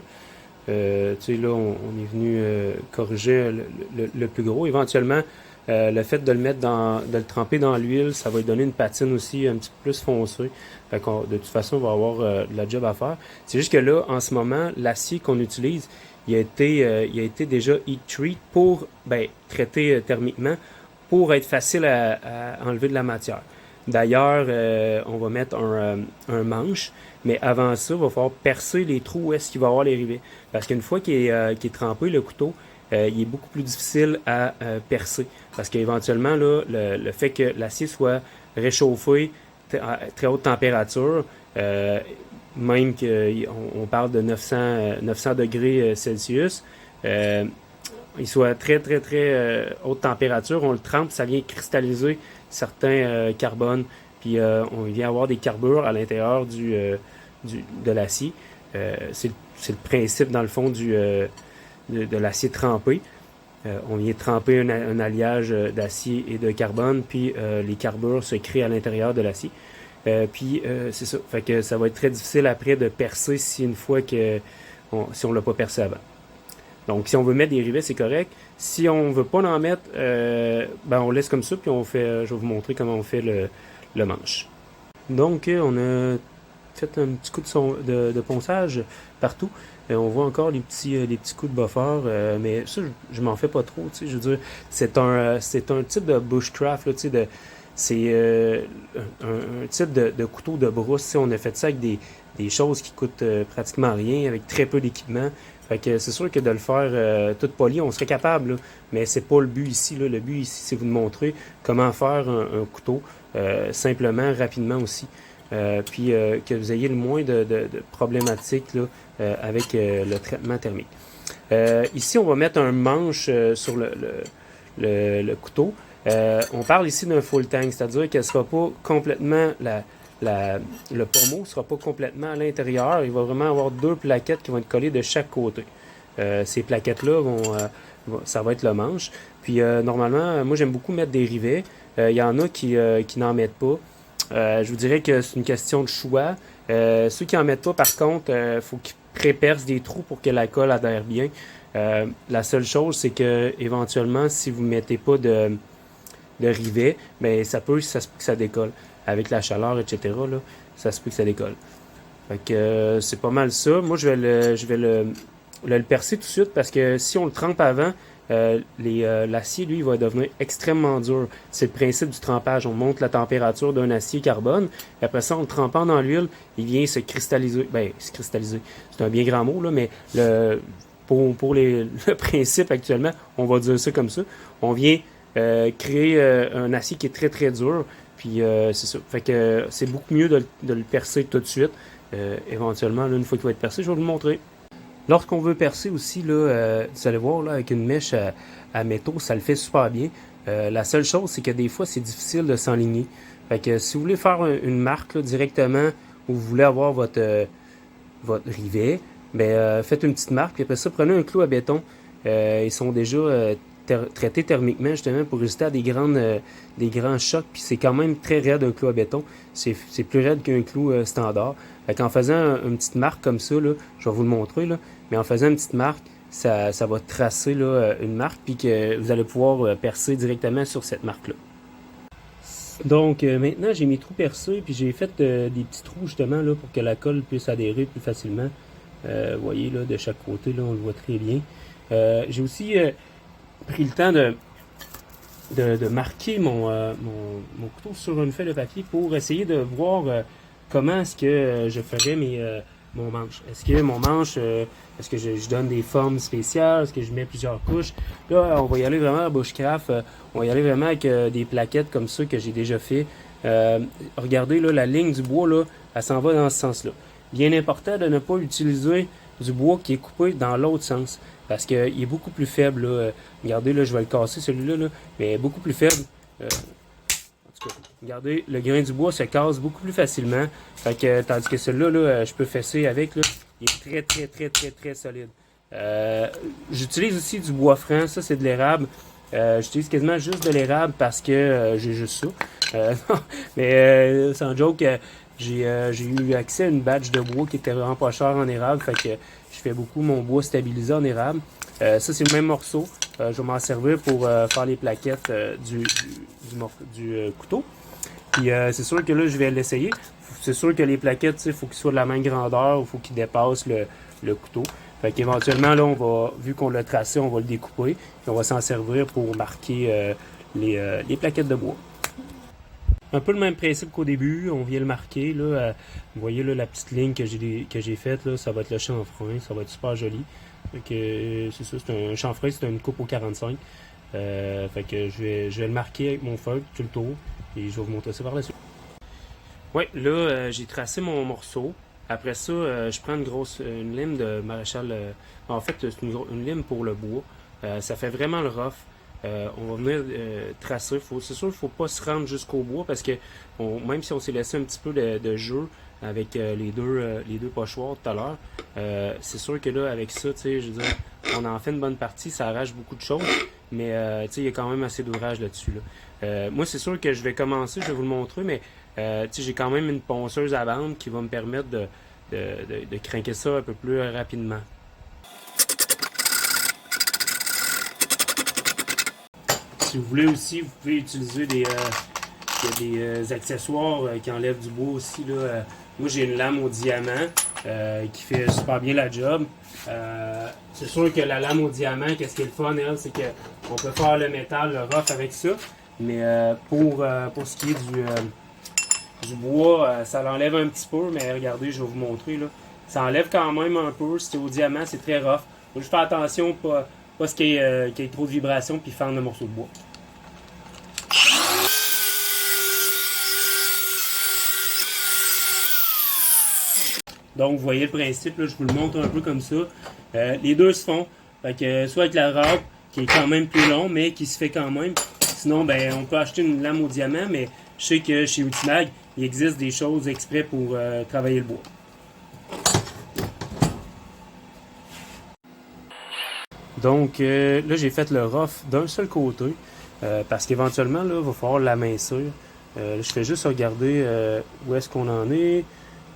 A: Là, on est venu corriger le plus gros. Éventuellement, le fait de le tremper dans l'huile, ça va lui donner une patine aussi un petit peu plus foncée. Fait de toute façon, on va avoir de la job à faire. C'est juste que là, en ce moment, l'acier qu'on utilise, il a été déjà heat treat pour traiter thermiquement pour être facile à enlever de la matière. D'ailleurs, on va mettre un manche, mais avant ça, il va falloir percer les trous où est-ce qu'il va y avoir les rivets. Parce qu'une fois qu'il est trempé, le couteau, il est beaucoup plus difficile à percer. Parce qu'éventuellement, là, le fait que l'acier soit réchauffé à très haute température, même qu'on parle de 900 degrés Celsius, il soit très haute température, on le trempe, ça vient cristalliser certains carbones, puis on vient avoir des carbures à l'intérieur de l'acier. C'est le principe, dans le fond, de l'acier trempé. On vient tremper un alliage d'acier et de carbone, puis les carbures se créent à l'intérieur de l'acier. Puis c'est ça. Fait que ça va être très difficile après de percer si on l'a pas percé avant. Donc si on veut mettre des rivets, c'est correct. Si on veut pas en mettre, on laisse comme ça, puis je vais vous montrer comment on fait le manche. Donc on a fait un petit coup de ponçage partout. On voit encore les petits coups de buffer, mais ça, je m'en fais pas trop. Je veux dire, c'est un type de bushcraft là, c'est un type de couteau de brousse. On a fait ça avec des choses qui coûtent pratiquement rien, avec très peu d'équipement. Fait que c'est sûr que de le faire tout poli, on serait capable, là, mais c'est pas le but ici. Là. Le but ici, c'est vous de montrer comment faire un couteau, simplement, rapidement aussi. Puis que vous ayez le moins de problématiques là, avec le traitement thermique. Ici, on va mettre un manche sur le couteau. On parle ici d'un full tank, c'est-à-dire qu'elle ne sera pas complètement, le pommeau ne sera pas complètement à l'intérieur. Il va vraiment avoir 2 plaquettes qui vont être collées de chaque côté. Ces plaquettes-là, ça va être le manche. Puis normalement, moi j'aime beaucoup mettre des rivets. Il y en a qui n'en mettent pas. Je vous dirais que c'est une question de choix. Ceux qui n'en mettent pas, par contre, il faut qu'ils prépercent des trous pour que la colle adhère bien. La seule chose, c'est que éventuellement, si vous ne mettez pas de rivet, ben ça se peut que ça décolle. Avec la chaleur, etc., là, ça se peut que ça décolle. Fait que c'est pas mal ça. Moi, je vais le percer tout de suite parce que si on le trempe avant, l'acier, lui, il va devenir extrêmement dur. C'est le principe du trempage. On monte la température d'un acier carbone. Et après ça, en le trempant dans l'huile, il vient se cristalliser. Ben, se cristalliser. C'est un bien grand mot, là, mais pour le principe actuellement, on va dire ça comme ça. On vient créer un acier qui est très, très dur. Puis c'est ça. Fait que c'est beaucoup mieux de le percer tout de suite. Éventuellement, là, une fois qu'il va être percé, je vais vous le montrer. Lorsqu'on veut percer aussi, là, vous allez voir, là, avec une mèche à métaux, ça le fait super bien. La seule chose, c'est que des fois, c'est difficile de s'enligner. Fait que si vous voulez faire une marque là, directement, où vous voulez avoir votre rivet, ben, faites une petite marque, puis après ça, prenez un clou à béton. Ils sont déjà traités thermiquement, justement, pour résister à des grands chocs, puis c'est quand même très raide un clou à béton. C'est plus raide qu'un clou standard. Fait qu'en faisant une petite marque comme ça, là, je vais vous le montrer, là, mais en faisant une petite marque, ça va tracer là, une marque, puis que vous allez pouvoir percer directement sur cette marque-là. Donc maintenant, j'ai mes trous percés, puis j'ai fait des petits trous justement là, pour que la colle puisse adhérer plus facilement. Vous voyez, là, de chaque côté, là, on le voit très bien. J'ai aussi pris le temps de marquer mon couteau sur une feuille de papier pour essayer de voir comment est-ce que je ferais mon manche. Est-ce que mon manche, est-ce que je donne des formes spéciales? Est-ce que je mets plusieurs couches? Là, on va y aller vraiment à bushcraft. On va y aller vraiment avec des plaquettes comme ça que j'ai déjà fait. Regardez, là, la ligne du bois, là, elle s'en va dans ce sens-là. Bien important de ne pas utiliser du bois qui est coupé dans l'autre sens. Parce qu'il est beaucoup plus faible. Là. Regardez, là, je vais le casser celui-là, là, mais beaucoup plus faible. En tout cas, regardez, le grain du bois se casse beaucoup plus facilement. Fait que, tandis que celui-là, là, je peux fesser avec. Là, il est très, très, très, très, très solide. J'utilise aussi du bois franc. Ça, c'est de l'érable. J'utilise quasiment juste de l'érable parce que j'ai juste ça. Mais sans joke, j'ai eu accès à une batch de bois qui était vraiment pas cher en érable. Fait que je fais beaucoup mon bois stabilisé en érable. Ça, c'est le même morceau. Je vais m'en servir pour faire les plaquettes du couteau. Puis c'est sûr que là, je vais l'essayer. C'est sûr que les plaquettes, il faut qu'ils soient de la même grandeur, il faut qu'ils dépassent le couteau. Fait qu'éventuellement, là, vu qu'on l'a tracé, on va le découper. Puis on va s'en servir pour marquer les plaquettes de bois. Un peu le même principe qu'au début, on vient le marquer. Là, vous voyez là, la petite ligne que j'ai faite, là, ça va être le chanfrein, ça va être super joli. Fait que c'est ça, c'est un chanfrein, c'est une coupe au 45. Fait que je vais le marquer avec mon feutre tout le tour et je vais vous montrer ça par la suite. Ouais, là, j'ai tracé mon morceau. Après ça, je prends une lime de maréchal. En fait, c'est une lime pour le bois. Ça fait vraiment le rough. On va venir tracer. C'est sûr qu'il ne faut pas se rendre jusqu'au bois parce que même si on s'est laissé un petit peu de jeu avec les deux pochoirs tout à l'heure, c'est sûr que là, avec ça, je veux dire, on en fait une bonne partie, ça arrache beaucoup de choses, mais il y a quand même assez d'ouvrage là-dessus. Là. Moi, c'est sûr que je vais commencer, je vais vous le montrer, mais j'ai quand même une ponceuse à bande qui va me permettre de craquer ça un peu plus rapidement. Si vous voulez aussi, vous pouvez utiliser des accessoires qui enlèvent du bois aussi. Là. Moi, j'ai une lame au diamant qui fait super bien la job. C'est sûr que la lame au diamant, qu'est-ce qui est le fun, elle, c'est qu'on peut faire le métal, le rough avec ça. Mais pour ce qui est du bois, ça l'enlève un petit peu, mais regardez, je vais vous montrer. Là. Ça enlève quand même un peu. Si c'est au diamant, c'est très rough. Faut juste faire attention, pas qu'il y ait trop de vibrations puis fendre le morceau de bois. Donc, vous voyez le principe, là, je vous le montre un peu comme ça. Les deux se font. Fait que, soit avec la râpe, qui est quand même plus long, mais qui se fait quand même. Sinon, ben, on peut acheter une lame au diamant, mais je sais que chez Ultimag, il existe des choses exprès pour travailler le bois. Donc, là, j'ai fait le rough d'un seul côté, parce qu'éventuellement, là, il va falloir l'amincir. Là, je fais juste regarder où est-ce qu'on en est.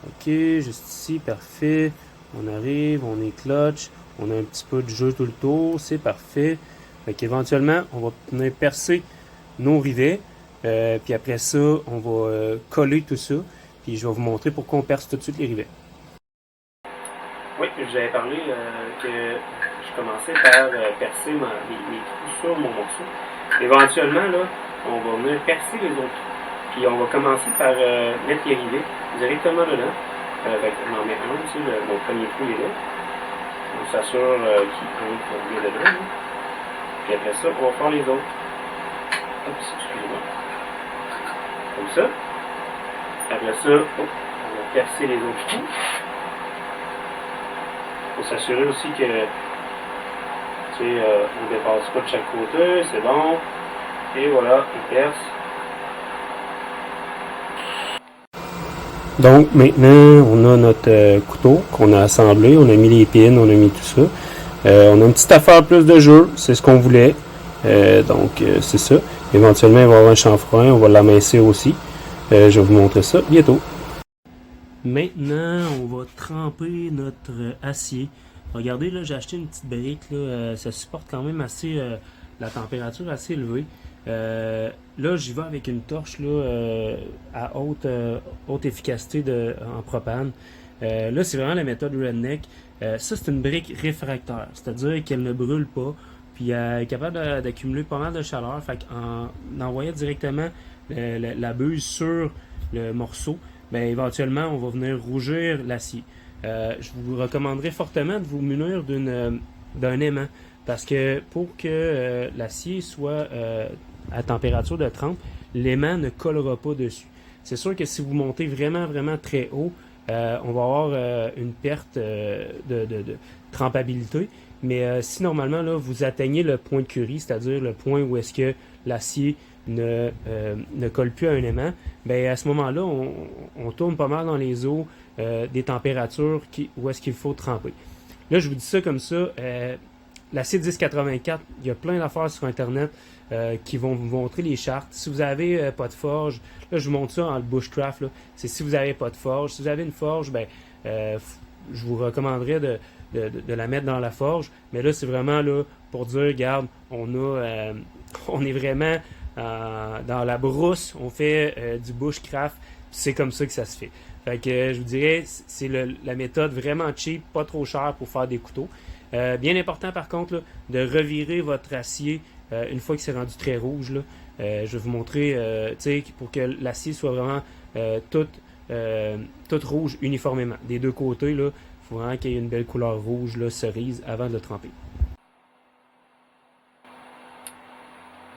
A: Ok, juste ici, parfait. On arrive, on est clutch, on a un petit peu de jeu tout le tour, c'est parfait. Fait qu'éventuellement, on va venir percer nos rivets. Puis après ça, on va coller tout ça. Puis je vais vous montrer pourquoi on perce tout de suite les rivets. Oui, j'avais parlé que je commençais par percer les trous sur mon morceau. Éventuellement, là, on va venir percer les autres trous. Puis on va commencer par mettre les rivets directement dedans. On en met un, tu sais, mon premier trou est là. On s'assure qu'il entre bien dedans. Là. Puis après ça, on va faire les autres. Oups, excusez-moi. Comme ça. Après ça, on va percer les autres trous. Il faut s'assurer aussi que on ne dépasse pas de chaque côté, c'est bon. Et voilà, on perce. Donc maintenant, on a notre couteau qu'on a assemblé, on a mis les pins, on a mis tout ça. On a une petite affaire plus de jeu, c'est ce qu'on voulait. Donc c'est ça. Éventuellement, il va y avoir un chanfrein, on va l'amincer aussi. Je vais vous montrer ça bientôt. Maintenant, on va tremper notre acier. Regardez, là, j'ai acheté une petite brique. Là, ça supporte quand même assez la température assez élevée. Là, j'y vais avec une torche là, à haute efficacité en propane. Là, c'est vraiment la méthode redneck. Ça, c'est une brique réfractaire, c'est-à-dire qu'elle ne brûle pas, puis elle est capable d'accumuler pas mal de chaleur. Fait qu'en envoyant directement la buse sur le morceau, ben, éventuellement, on va venir rougir l'acier. Je vous recommanderais fortement de vous munir d'un aimant, parce que pour que l'acier soit à température de trempe, l'aimant ne collera pas dessus. C'est sûr que si vous montez vraiment, vraiment très haut, on va avoir une perte de trempabilité. Mais si normalement là, vous atteignez le point de Curie, c'est-à-dire le point où est-ce que l'acier ne colle plus à un aimant, ben à ce moment-là, on tourne pas mal dans les eaux des températures où est-ce qu'il faut tremper. Là, je vous dis ça comme ça. L'acier 1084, il y a plein d'affaires sur Internet qui vont vous montrer les chartes. Si vous avez pas de forge, là, je vous montre ça en bushcraft. C'est si vous n'avez pas de forge. Si vous avez une forge, ben, je vous recommanderais de la mettre dans la forge. Mais là, c'est vraiment là pour dire, regarde, on est vraiment dans la brousse, on fait du bushcraft, c'est comme ça que ça se fait. Fait que je vous dirais, c'est la méthode vraiment cheap, pas trop chère pour faire des couteaux. Bien important par contre là, de revirer votre acier une fois que c'est rendu très rouge. Là. Je vais vous montrer pour que l'acier soit vraiment tout rouge uniformément. Des deux côtés, il faut vraiment qu'il y ait une belle couleur rouge, là, cerise, avant de le tremper.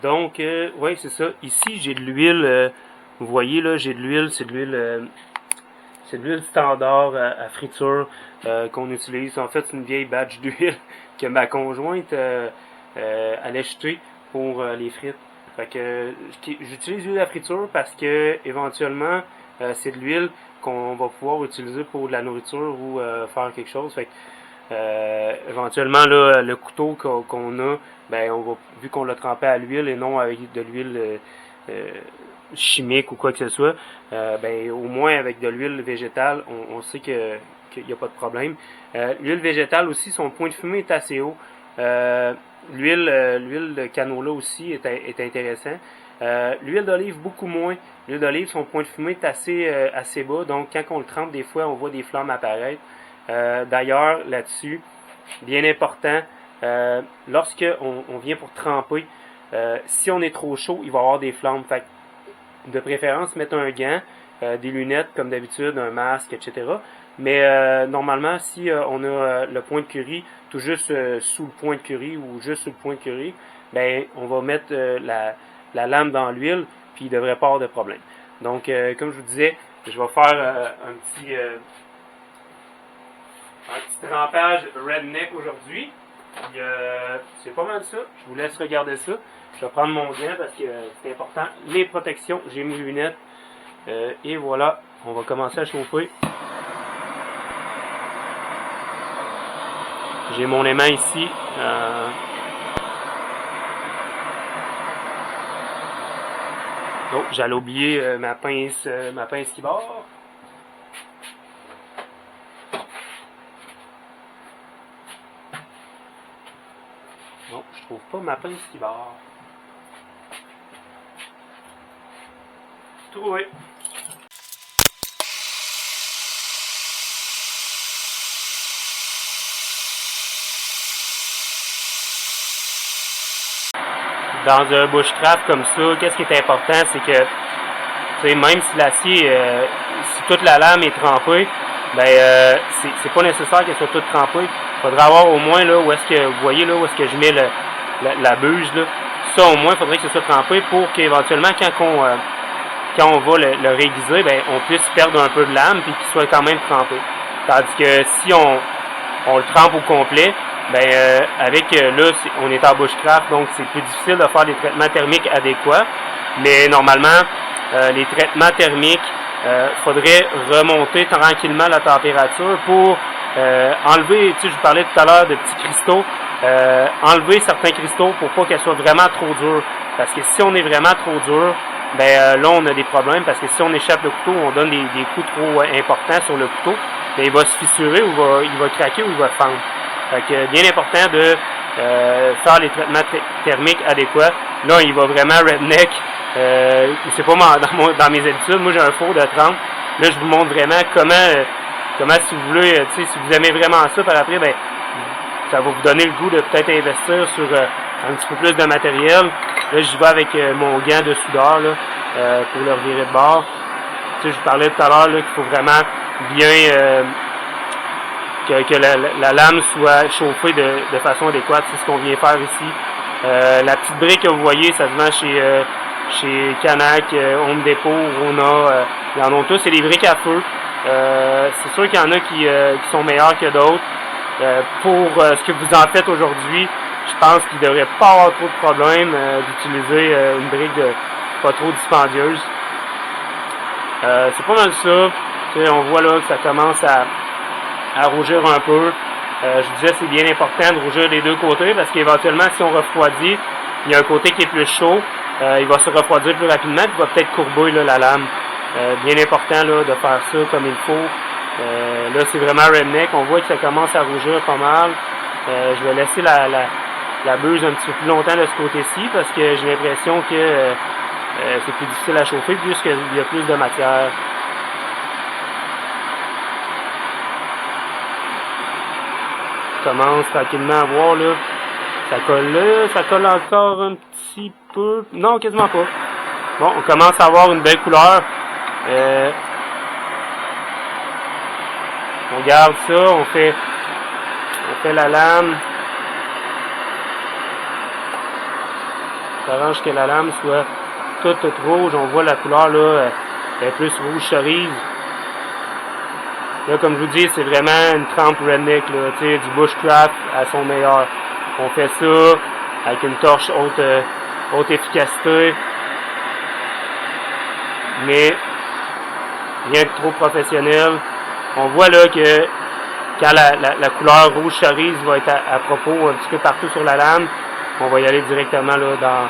A: Donc, oui, c'est ça. Ici, j'ai de l'huile. Vous voyez, là, j'ai de l'huile. C'est de l'huile standard à friture qu'on utilise. En fait, c'est une vieille batch d'huile que ma conjointe allait jeter pour les frites. Fait que j'utilise l'huile à friture parce que éventuellement, c'est de l'huile qu'on va pouvoir utiliser pour de la nourriture ou faire quelque chose. Fait que, éventuellement, là, le couteau qu'on a, ben, vu qu'on l'a trempé à l'huile et non avec de l'huile chimique ou quoi que ce soit, ben, au moins avec de l'huile végétale, on sait qu'il n'y a pas de problème. L'huile végétale aussi, son point de fumée est assez haut. L'huile de canola aussi est intéressant. L'huile d'olive, beaucoup moins. L'huile d'olive, son point de fumée est assez bas. Donc, quand on le trempe, des fois, on voit des flammes apparaître. D'ailleurs, là-dessus, bien important, lorsque on vient pour tremper, Si on est trop chaud, il va y avoir des flammes. Fait que, de préférence, mettre un gant, des lunettes comme d'habitude, un masque, etc. Mais normalement, si on a le point de curry tout juste sous le point de curry ou juste sous le point de curry, ben on va mettre la lame dans l'huile, puis il ne devrait pas avoir de problème. Donc, comme je vous disais, je vais faire un petit trempage redneck aujourd'hui. C'est pas mal ça. Je vous laisse regarder ça. Je vais prendre mon gant parce que c'est important. Les protections, j'ai mes lunettes. Et voilà, on va commencer à chauffer. J'ai mon aimant ici. Oh, j'allais oublier ma pince qui barre. Non, je trouve pas ma pince qui barre. Trouvé. Dans un bushcraft comme ça, qu'est-ce qui est important, c'est que même si l'acier, si toute la lame est trempée, ben c'est pas nécessaire qu'elle soit toute trempée. Il faudrait avoir au moins là où est-ce que vous voyez là où est-ce que je mets la bûche là. Ça au moins il faudrait que ce soit trempé pour qu'éventuellement quand on va le réaiguiser, ben on puisse perdre un peu de lame puis qu'il soit quand même trempé. Tandis que si on le trempe au complet, ben là on est en bushcraft, donc c'est plus difficile de faire des traitements thermiques adéquats. Mais normalement, les traitements thermiques, faudrait remonter tranquillement la température pour enlever, je vous parlais tout à l'heure de petits cristaux, enlever certains cristaux pour pas qu'elles soient vraiment trop dures. Parce que si on est vraiment trop dur, ben là on a des problèmes, parce que si on échappe le couteau, on donne des coups trop importants sur le couteau, ben il va se fissurer ou il va craquer ou il va fendre. Fait que bien important de faire les traitements thermiques adéquats. Là, il va vraiment redneck. C'est pas dans mes habitudes. Moi, j'ai un four de 30. Là, je vous montre vraiment comment si vous voulez, si vous aimez vraiment ça, par après, ben, ça va vous donner le goût de peut-être investir sur un petit peu plus de matériel. Là, j'y vais avec mon gant de soudeur là, pour le revirer de bord. Je vous parlais tout à l'heure qu'il faut vraiment bien que la lame soit chauffée de façon adéquate. C'est ce qu'on vient faire ici. La petite brique que vous voyez, ça se vend chez Canac, Home Depot, Rona, ils en ont tous. C'est des briques à feu. C'est sûr qu'il y en a qui sont meilleurs que d'autres. Pour ce que vous en faites aujourd'hui, je pense qu'il ne devrait pas avoir trop de problème d'utiliser une brique pas trop dispendieuse. C'est pas mal ça. On voit là que ça commence à rougir un peu. Je disais c'est bien important de rougir des deux côtés parce qu'éventuellement si on refroidit, il y a un côté qui est plus chaud, il va se refroidir plus rapidement, il va peut-être courber là, la lame. Bien important là, de faire ça comme il faut. Là c'est vraiment redneck, on voit que ça commence à rougir pas mal. Je vais laisser la buse un petit peu plus longtemps de ce côté-ci parce que j'ai l'impression que c'est plus difficile à chauffer puisqu'il y a plus de matière. Commence tranquillement à voir là, ça colle encore un petit peu, non quasiment pas. Bon, on commence à avoir une belle couleur. On garde ça, on fait la lame. On arrange que la lame soit toute rouge. On voit la couleur là, elle est plus rouge cerise. Là, comme je vous dis, c'est vraiment une trempe redneck, là, du bushcraft à son meilleur. On fait ça avec une torche haute efficacité, mais rien de trop professionnel. On voit là que quand la couleur rouge cerise va être à propos un petit peu partout sur la lame, on va y aller directement là,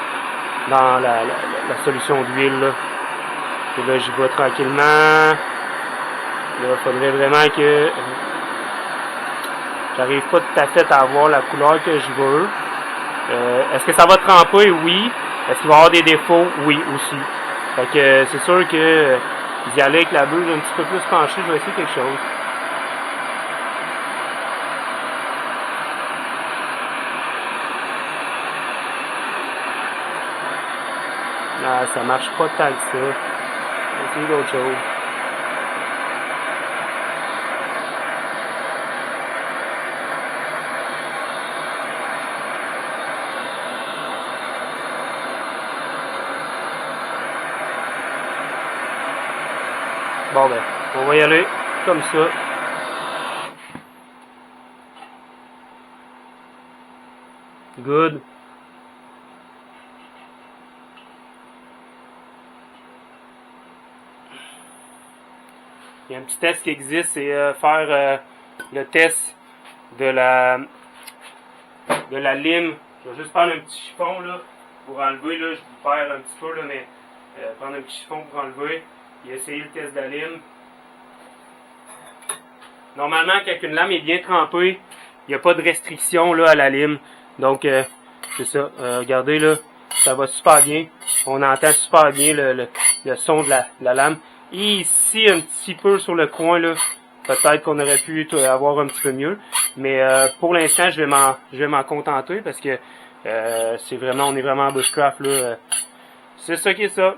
A: dans la solution d'huile. Là. Et là, j'y vais tranquillement. Là, il faudrait vraiment que j'arrive pas tout à fait à avoir la couleur que je veux. Est-ce que ça va tremper? Oui. Est-ce qu'il va y avoir des défauts? Oui, aussi. Fait que c'est sûr que d'y aller avec la buse un petit peu plus penchée, je vais essayer quelque chose. Ah, ça marche pas tant que ça. On va essayer d'autre chose. Bon ben, on va y aller comme ça. Good. Il y a un petit test qui existe, c'est faire le test de la lime. Je vais juste prendre un petit chiffon là, pour enlever, là, je vous perds un petit peu, là, mais prendre un petit chiffon pour enlever et essayer le test de la lime. Normalement, quand une lame est bien trempée, il n'y a pas de restriction là, à la lime. Donc, c'est ça. Regardez là, ça va super bien. On entend super bien le son de la lame. Et ici, un petit peu sur le coin, là, peut-être qu'on aurait pu avoir un petit peu mieux. Mais pour l'instant, je vais m'en contenter parce que c'est vraiment, on est vraiment en bushcraft là. C'est ça qui est ça.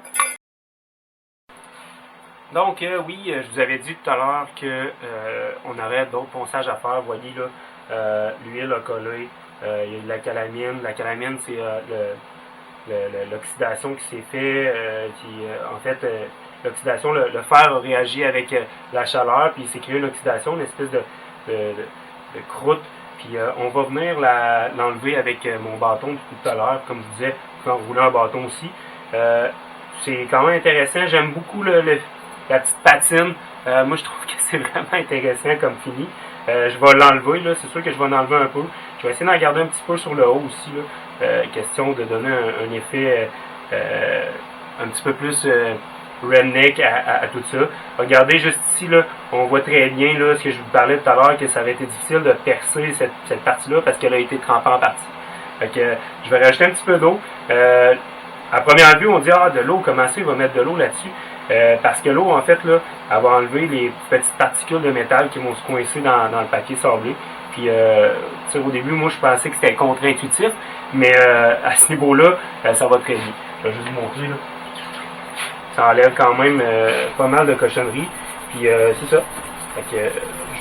A: Donc oui, je vous avais dit tout à l'heure que on aurait d'autres ponçages à faire. Vous voyez là, l'huile a collé. Il y a de la calamine. La calamine, c'est l'oxydation qui s'est fait. En fait, l'oxydation, le fer a réagi avec la chaleur, puis il s'est créé une oxydation, une espèce de croûte. Puis on va venir l'enlever avec mon bâton tout à l'heure. Comme je disais, on peut enrouler un bâton aussi. C'est quand même intéressant. J'aime beaucoup la petite patine. Moi, je trouve que c'est vraiment intéressant comme fini. Je vais l'enlever, là. C'est sûr que je vais en enlever un peu. Je vais essayer d'en garder un petit peu sur le haut aussi, là. Question de donner un effet un petit peu plus redneck à tout ça. Regardez juste ici, là, on voit très bien là, ce que je vous parlais tout à l'heure, que ça avait été difficile de percer cette partie-là parce qu'elle a été trempée en partie. Fait que je vais rajouter un petit peu d'eau. À première vue, on dit de l'eau, comment ça, il va mettre de l'eau là-dessus. Parce que l'eau, en fait, là, elle va enlever les petites particules de métal qui vont se coincer dans le papier sablé. Puis, au début, moi, je pensais que c'était contre-intuitif, mais à ce niveau-là, ça va très bien. Je vais juste vous montrer, là. Ça enlève quand même pas mal de cochonneries. Puis, c'est ça. Fait que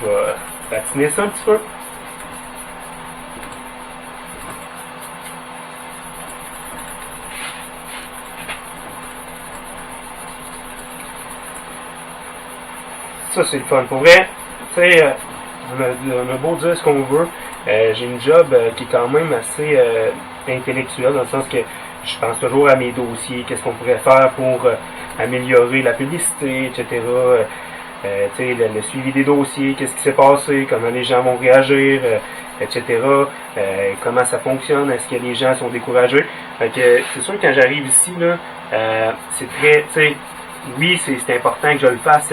A: je vais patiner ça un petit peu. Ça, c'est le fun. Pour vrai, tu sais, on a beau dire ce qu'on veut, j'ai une job qui est quand même assez intellectuelle, dans le sens que je pense toujours à mes dossiers, qu'est-ce qu'on pourrait faire pour améliorer la publicité, etc. Le suivi des dossiers, qu'est-ce qui s'est passé, comment les gens vont réagir, etc. Comment ça fonctionne, est-ce que les gens sont découragés. Fait que c'est sûr que quand j'arrive ici, là, c'est très, tu sais, oui, c'est important que je le fasse,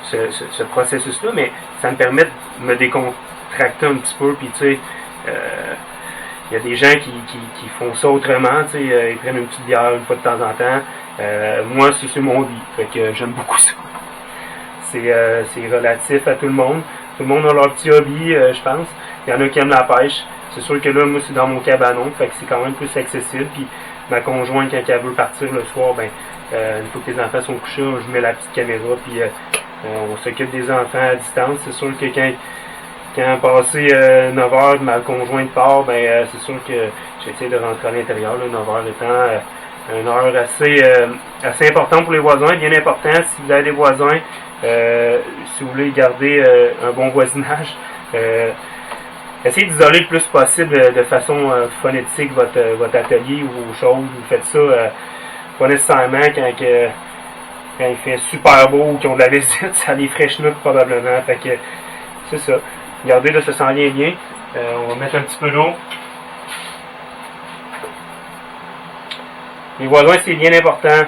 A: ce processus-là, mais ça me permet de me décontracter un petit peu, puis tu sais, il y a des gens qui font ça autrement, tu sais, ils prennent une petite bière une fois de temps en temps. Moi, c'est mon vie, fait que j'aime beaucoup ça. C'est relatif à tout le monde. Tout le monde a leur petit hobby, je pense. Il y en a qui aiment la pêche. C'est sûr que là, moi, c'est dans mon cabanon, fait que c'est quand même plus accessible. Puis ma conjointe, quand elle veut partir le soir, ben, une fois que les enfants sont couchés, je mets la petite caméra, puis on s'occupe des enfants à distance. C'est sûr que quand passé 9 heures, ma conjointe part, ben, c'est sûr que j'essaie de rentrer à l'intérieur, 9 heures étant une heure assez importante pour les voisins, bien important. Si vous avez des voisins, si vous voulez garder un bon voisinage, essayez d'isoler le plus possible de façon phonétique votre atelier ou vos choses. Vous faites ça pas nécessairement quand il fait super beau ou qu'ils ont de la visite, ça les fraîchenoute probablement. Fait que c'est ça. Regardez, là, ça s'en vient bien. On va mettre un petit peu d'eau. Les voisins, c'est bien important.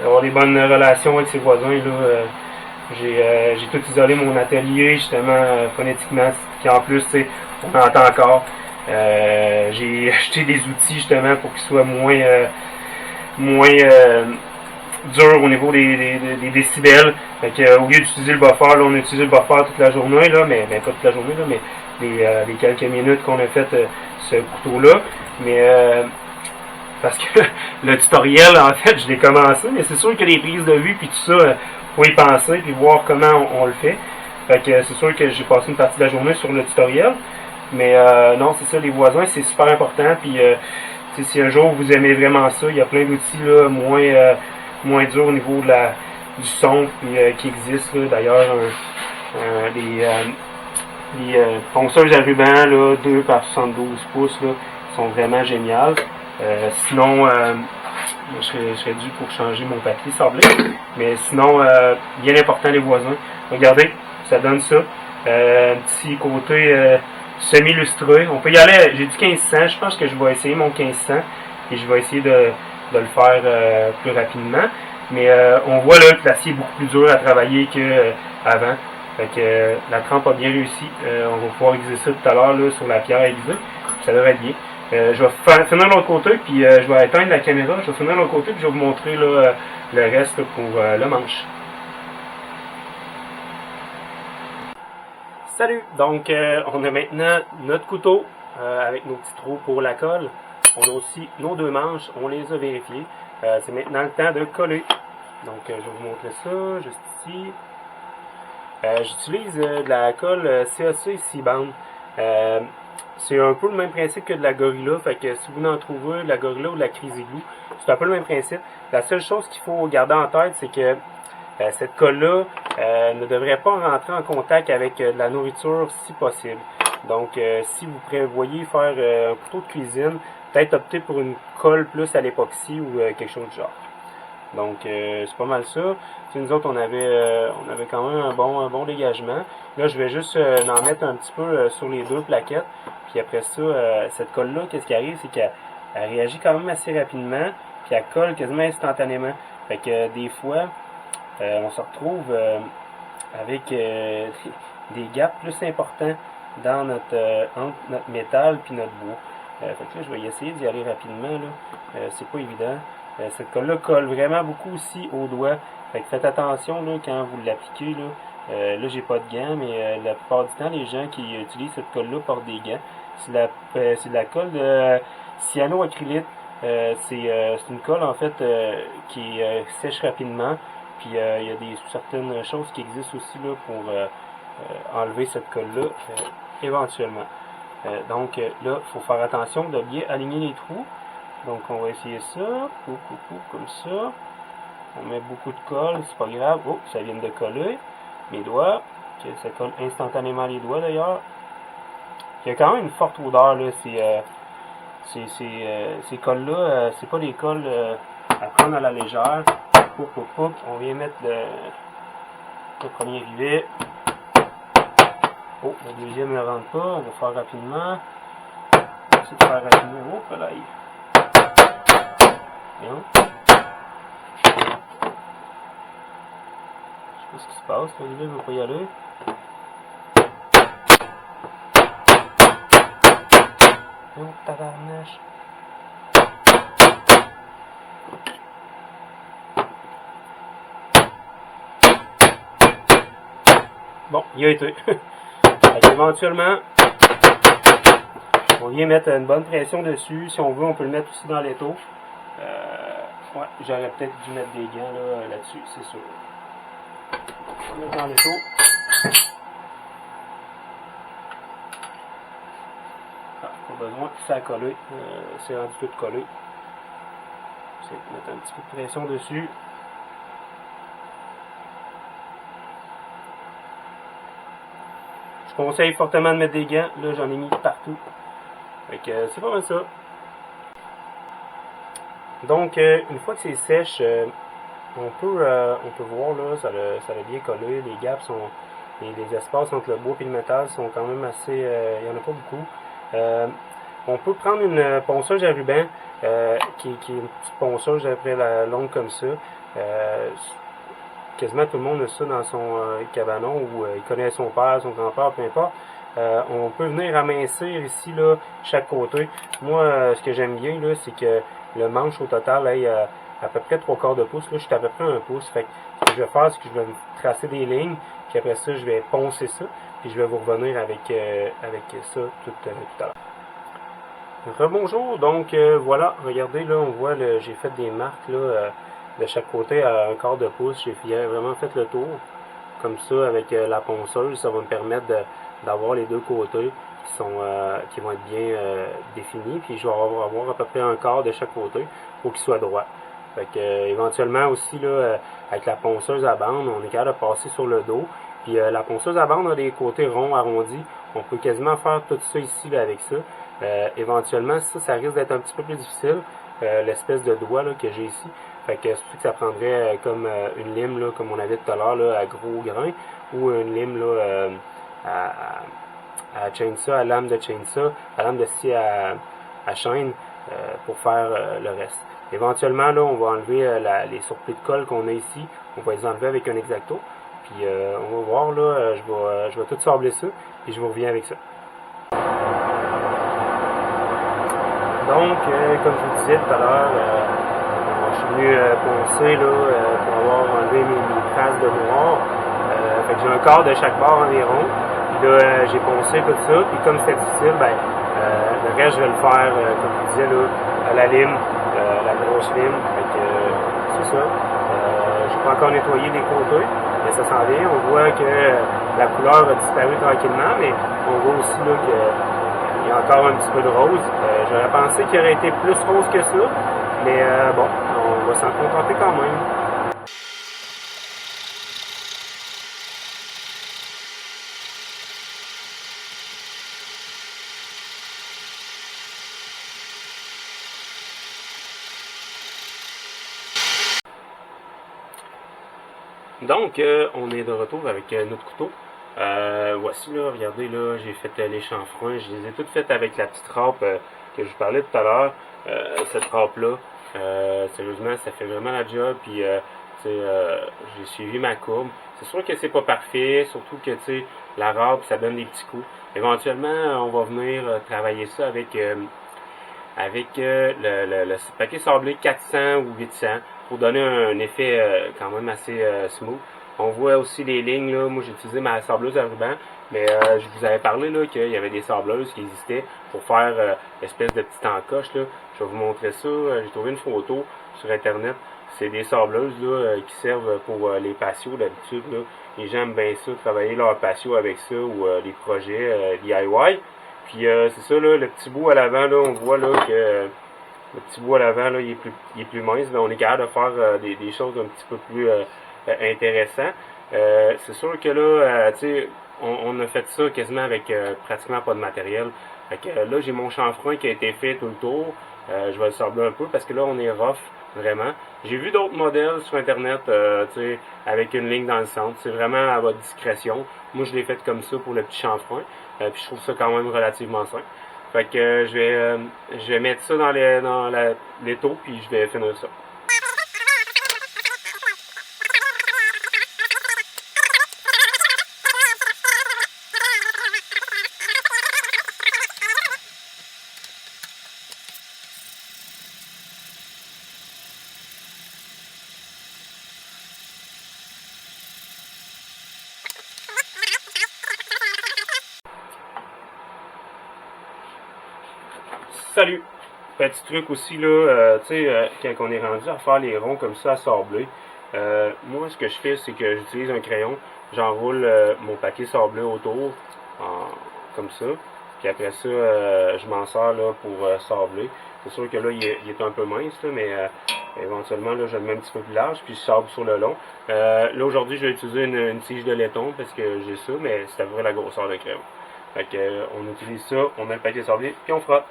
A: Avoir des bonnes relations avec ses voisins. Là, j'ai tout isolé mon atelier, justement, phonétiquement. Puis en plus, on entend encore. J'ai acheté des outils, justement, pour qu'ils soient moins dur au niveau des décibels. Fait que, au lieu d'utiliser le buffer, là, on a utilisé le buffer toute la journée, là, mais pas toute la journée, là, mais les quelques minutes qu'on a fait ce couteau-là. Mais parce que le tutoriel, en fait, je l'ai commencé, mais c'est sûr que les prises de vue puis tout ça, faut y penser puis voir comment on le fait. Fait que c'est sûr que j'ai passé une partie de la journée sur le tutoriel. Mais non, c'est ça, les voisins, c'est super important. Puis si un jour vous aimez vraiment ça, il y a plein d'outils là, moins durs au niveau du son puis, qui existent. D'ailleurs, les ponceuses à ruban là, 2 par 72 pouces là, sont vraiment géniales. Sinon, je serais dû pour changer mon papier sablé. Mais sinon, bien important les voisins. Regardez, ça donne ça. Un petit côté semi-lustré. On peut y aller, j'ai du 1500, je pense que je vais essayer mon 1500 et je vais essayer de le faire plus rapidement. Mais on voit là que l'acier est beaucoup plus dur à travailler qu'avant. Fait que la trempe a bien réussi. On va pouvoir aiguiser ça tout à l'heure là, sur la pierre aiguisée. Ça devrait être bien. Je vais finir de l'autre côté, puis je vais éteindre la caméra. Je vais finir de l'autre côté, puis je vais vous montrer là, le reste là, pour le manche. Salut! Donc, on a maintenant notre couteau avec nos petits trous pour la colle. On a aussi nos 2 manches, on les a vérifiées. C'est maintenant le temps de coller. Donc, je vais vous montrer ça, juste ici. J'utilise de la colle CAC Seaband. C'est un peu le même principe que de la Gorilla. Fait que si vous en trouvez de la Gorilla ou de la Crazy Glue, c'est un peu le même principe. La seule chose qu'il faut garder en tête, c'est que cette colle-là ne devrait pas rentrer en contact avec de la nourriture si possible. Donc, si vous prévoyez faire un couteau de cuisine, peut-être opter pour une colle plus à l'époxy ou quelque chose du genre. Donc, c'est pas mal ça. Puis nous autres, on avait quand même un bon dégagement. Là, je vais juste en mettre un petit peu sur les 2 plaquettes. Puis après ça, cette colle-là, qu'est-ce qui arrive, c'est qu'elle réagit quand même assez rapidement. Puis elle colle quasiment instantanément. Fait que des fois, on se retrouve avec des gaps plus importants dans entre notre métal puis notre bois. Fait que là, je vais essayer d'y aller rapidement. C'est pas évident. Cette colle-là colle vraiment beaucoup aussi aux doigts. Fait que faites attention là, quand vous l'appliquez. Là, j'ai pas de gants, mais la plupart du temps, les gens qui utilisent cette colle-là portent des gants. C'est de la colle de cyanoacrylite. C'est une colle en fait qui sèche rapidement. Puis il y a certaines choses qui existent aussi là, pour enlever cette colle-là éventuellement. Donc là, il faut faire attention de bien aligner les trous. Donc on va essayer ça. Comme ça. On met beaucoup de colle, c'est pas grave. Oh, ça vient de coller. Mes doigts. Okay, ça colle instantanément les doigts d'ailleurs. Il y a quand même une forte odeur là. Ces colles-là, c'est pas des colles à prendre à la légère. On vient mettre le premier rivet. Oh, le deuxième ne rentre pas. On va faire rapidement. On va essayer de faire rapidement. Oh, là. Bien. Je sais pas ce qui se passe. Le rivet ne veut pas y aller. Oh, tabarnache. Bon, il a été. Éventuellement, on vient mettre une bonne pression dessus. Si on veut, on peut le mettre aussi dans l'étau. Ouais, j'aurais peut-être dû mettre des gants là-dessus, c'est sûr. On va mettre dans l'étau. Pas besoin, ça a collé. C'est rendu tout collé. Je vais mettre un petit peu de pression dessus. Je conseille fortement de mettre des gants. Là, j'en ai mis partout. Fait que c'est pas mal ça. Donc, une fois que c'est sèche, on peut voir là, ça a bien collé. Les gaps sont, les espaces entre le bois et le métal sont quand même assez, il n'y en a pas beaucoup. On peut prendre une ponceuse à ruban, qui est une petite ponceuse après la longue comme ça. Quasiment tout le monde a ça dans son cabanon où il connaît son père, son grand-père, peu importe. On peut venir amincir ici là, chaque côté. Moi, ce que j'aime bien, là, c'est que le manche au total ait à peu près 3/4 de pouce. Là, je suis à peu près 1 pouce. Fait que ce que je vais faire, c'est que je vais tracer des lignes. Puis après ça, je vais poncer ça. Puis je vais vous revenir avec ça tout à l'heure. Rebonjour, donc voilà, regardez là, on voit, j'ai fait des marques là, de chaque côté à un quart de pouce, j'ai vraiment fait le tour, comme ça avec la ponceuse, ça va me permettre d'avoir les deux côtés qui vont être bien définis, puis je vais avoir à peu près un quart de chaque côté pour qu'ils soient droits. Fait que, éventuellement aussi là, avec la ponceuse à bande, on est capable de passer sur le dos, puis la ponceuse à bande a des côtés ronds, arrondis, on peut quasiment faire tout ça ici là, avec ça. Éventuellement, ça risque d'être un petit peu plus difficile, l'espèce de doigt là, que j'ai ici. Fait que c'est sûr que ça prendrait comme une lime, là, comme on avait tout à l'heure, là, à gros grain, ou une lime là, à chainsaw, à lame de chainsaw, à lame de scie à chaîne, pour faire le reste. Éventuellement, là, on va enlever les surplis de colle qu'on a ici. On va les enlever avec un X-Acto. Puis on va voir, là, je vais tout sabler ça, puis je vous reviens avec ça. Donc, comme je vous disais tout à l'heure, je suis venu poncer là, pour avoir enlevé mes traces de noir. Fait que j'ai un quart de chaque bord environ. Puis là, j'ai poncé tout ça. Puis comme c'est difficile, ben, le reste, je vais le faire, comme je disais, là, à la lime, la grosse lime. Fait que c'est ça. J'ai pas encore nettoyé les côtés, mais ça s'en vient. On voit que la couleur a disparu tranquillement, mais on voit aussi là que il y a encore un petit peu de rose. J'aurais pensé qu'il aurait été plus rose que ça, mais bon, on va s'en contenter quand même. Donc, on est de retour avec notre couteau. Voici là, regardez là, j'ai fait les chanfreins, je les ai toutes faites avec la petite râpe que je vous parlais tout à l'heure. Cette râpe-là, sérieusement, ça fait vraiment la job. Puis, j'ai suivi ma courbe. C'est sûr que c'est pas parfait, surtout que la râpe, ça donne des petits coups. Éventuellement, on va venir travailler ça avec le papier sablé 400 ou 800 pour donner un effet quand même assez smooth. On voit aussi les lignes, là. Moi j'ai utilisé ma sableuse à ruban, mais je vous avais parlé là qu'il y avait des sableuses qui existaient pour faire l'espèce de petite encoche là. Je vais vous montrer ça. J'ai trouvé une photo sur internet. C'est des sableuses là, qui servent pour les patios d'habitude. Là. Les gens aiment bien ça, travailler leur patio avec ça ou les projets DIY. Puis c'est ça, là, le petit bout à l'avant, là, on voit là que le petit bout à l'avant, là, il est plus mince. Mais on est capable de faire des choses un petit peu plus intéressantes. C'est sûr que là, tu sais, on a fait ça quasiment avec pratiquement pas de matériel. Fait que là, j'ai mon chanfrein qui a été fait tout le tour. Je vais le sabler un peu parce que là, on est rough, vraiment. J'ai vu d'autres modèles sur Internet, tu sais, avec une ligne dans le centre. C'est vraiment à votre discrétion. Moi, je l'ai fait comme ça pour le petit chanfrein. Puis je trouve ça quand même relativement simple. Fait que je vais mettre ça dans l'étau, puis je vais finir ça. Salut! Petit truc aussi, là, tu sais, quand on est rendu à faire les ronds comme ça à sabler, moi, ce que je fais, c'est que j'utilise un crayon, j'enroule mon papier sablé autour, comme ça, puis après ça, je m'en sers là, pour sabler. C'est sûr que là, il est un peu mince, là, mais éventuellement, là, je le mets un petit peu plus large, puis je sable sur le long. Là, aujourd'hui, je vais utiliser une tige de laiton, parce que j'ai ça, mais c'est à peu près la grosseur de crayon. Fait que, on utilise ça, on met le papier sablé, puis on frotte.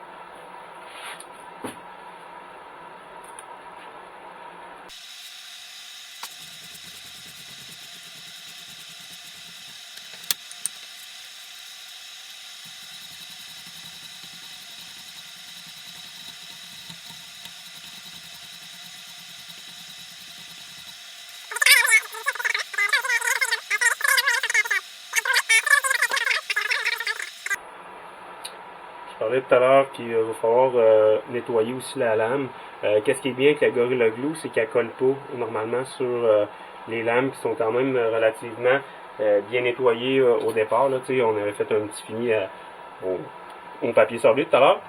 A: Je parlais tout à l'heure qu'il va falloir nettoyer aussi la lame. Qu'est-ce qui est bien avec la Gorilla Glue, c'est qu'elle colle pas normalement sur les lames qui sont quand même relativement bien nettoyées au départ. Là, on avait fait un petit fini au papier sablé tout à l'heure.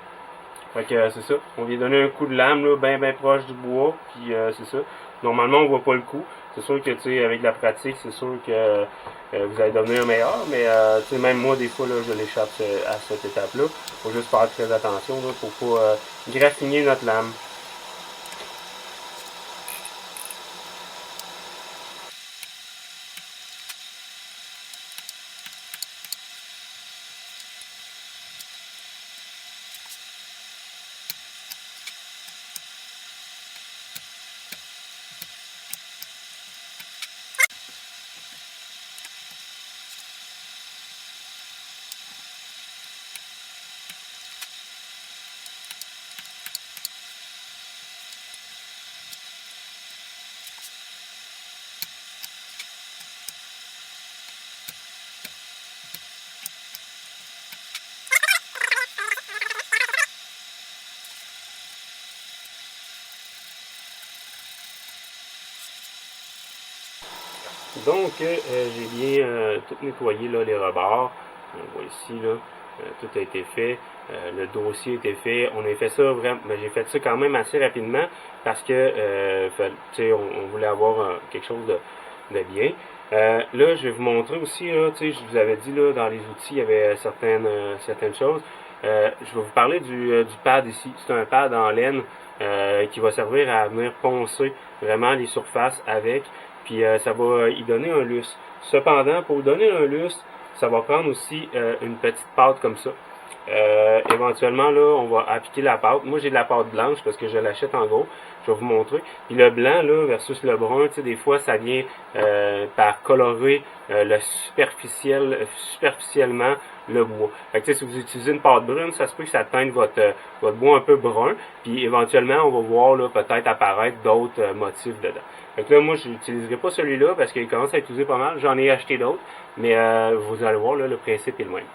A: Fait que c'est ça. On vient donner un coup de lame là, bien proche du bois, puis c'est ça. Normalement, on voit pas le coup. C'est sûr que tu sais, avec la pratique, c'est sûr que vous allez devenir meilleur, mais tu sais, même moi, des fois, là, je l'échappe à cette étape-là. Faut juste faire très attention là, pour pas graffiner notre lame. Donc, j'ai bien tout nettoyé là, les rebords. On voit ici, là, tout a été fait. Le dossier a été fait. On a fait ça vraiment. Mais j'ai fait ça quand même assez rapidement parce que on voulait avoir quelque chose de bien. Là, je vais vous montrer aussi, là, je vous avais dit là, dans les outils, il y avait certaines choses. Je vais vous parler du pad ici. C'est un pad en laine qui va servir à venir poncer vraiment les surfaces avec. Puis ça va y donner un lustre. Cependant, pour donner un lustre, ça va prendre aussi une petite pâte comme ça. Éventuellement, là, on va appliquer la pâte. Moi, j'ai de la pâte blanche parce que je l'achète en gros. Je vais vous montrer. Puis le blanc, là, versus le brun, tu sais, des fois, ça vient par colorer superficiellement le bois. Fait que, tu sais, si vous utilisez une pâte brune, ça se peut que ça teinte votre bois un peu brun. Puis éventuellement, on va voir là peut-être apparaître d'autres motifs dedans. Fait que là, moi, je n'utiliserai pas celui-là parce qu'il commence à être utilisé pas mal. J'en ai acheté d'autres, mais vous allez voir, là, le principe est le même.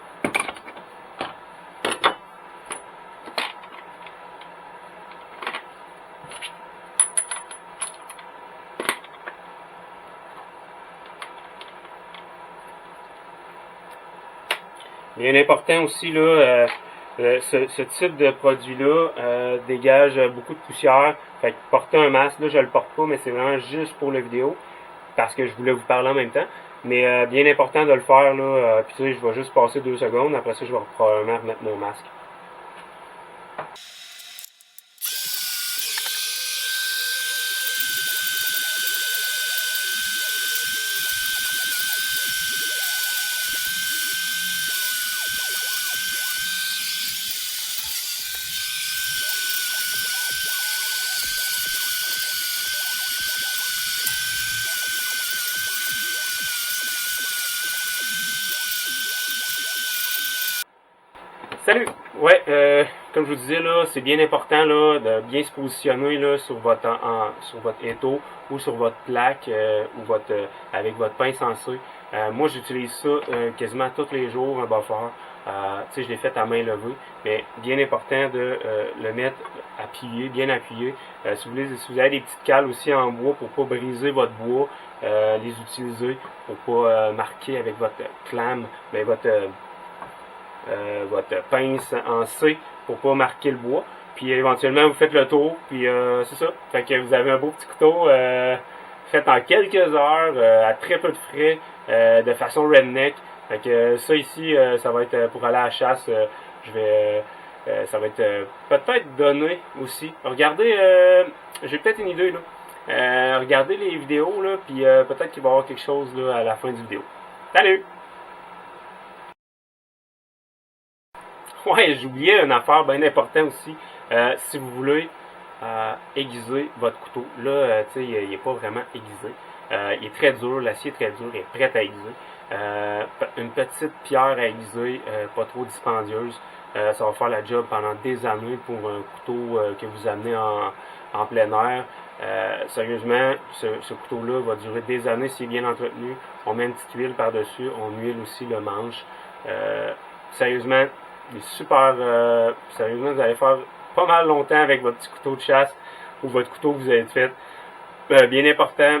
A: Bien important aussi, là, ce type de produit-là dégage beaucoup de poussière. Fait que porter un masque, là, je le porte pas, mais c'est vraiment juste pour la vidéo, parce que je voulais vous parler en même temps. Mais bien important de le faire, là. Puis tu sais, je vais juste passer 2 secondes. Après ça, je vais probablement remettre mon masque. Salut! Ouais, comme je vous disais, là, c'est bien important là, de bien se positionner là, sur votre étau ou sur votre plaque ou avec votre pince en C. Moi, j'utilise ça quasiment tous les jours, un buffer. Je l'ai fait à main levée, mais bien important de le mettre appuyé, bien appuyé. Si vous avez des petites cales aussi en bois pour pas briser votre bois, les utiliser pour pas marquer avec votre clam, mais votre pince en C pour pas marquer le bois. Puis éventuellement, vous faites le tour, puis c'est ça. Fait que vous avez un beau petit couteau fait en quelques heures, à très peu de frais, de façon redneck. Fait que ça ici, ça va être pour aller à la chasse. Ça va être peut-être donné aussi. Regardez, j'ai peut-être une idée là. Regardez les vidéos là, puis peut-être qu'il va y avoir quelque chose là à la fin du vidéo. Salut! Ouais, j'oubliais une affaire bien importante aussi. Si vous voulez aiguiser votre couteau, là, tu sais, il n'est pas vraiment aiguisé. Il est très dur, l'acier est très dur, il est prêt à aiguiser. Une petite pierre à aiguiser, pas trop dispendieuse. Ça va faire la job pendant des années pour un couteau que vous amenez en plein air. Sérieusement, ce couteau-là va durer des années s'il est bien entretenu. On met une petite huile par-dessus, on huile aussi le manche. Sérieusement, il est super. Sérieusement, vous allez faire pas mal longtemps avec votre petit couteau de chasse ou votre couteau que vous avez fait. Bien important,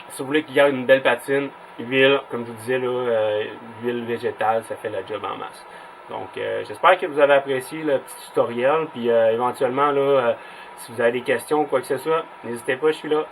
A: si vous voulez qu'il garde une belle patine, huile, comme je vous disais, là, huile végétale, ça fait la job en masse. Donc, j'espère que vous avez apprécié le petit tutoriel. Puis éventuellement, là, si vous avez des questions ou quoi que ce soit, n'hésitez pas, je suis là.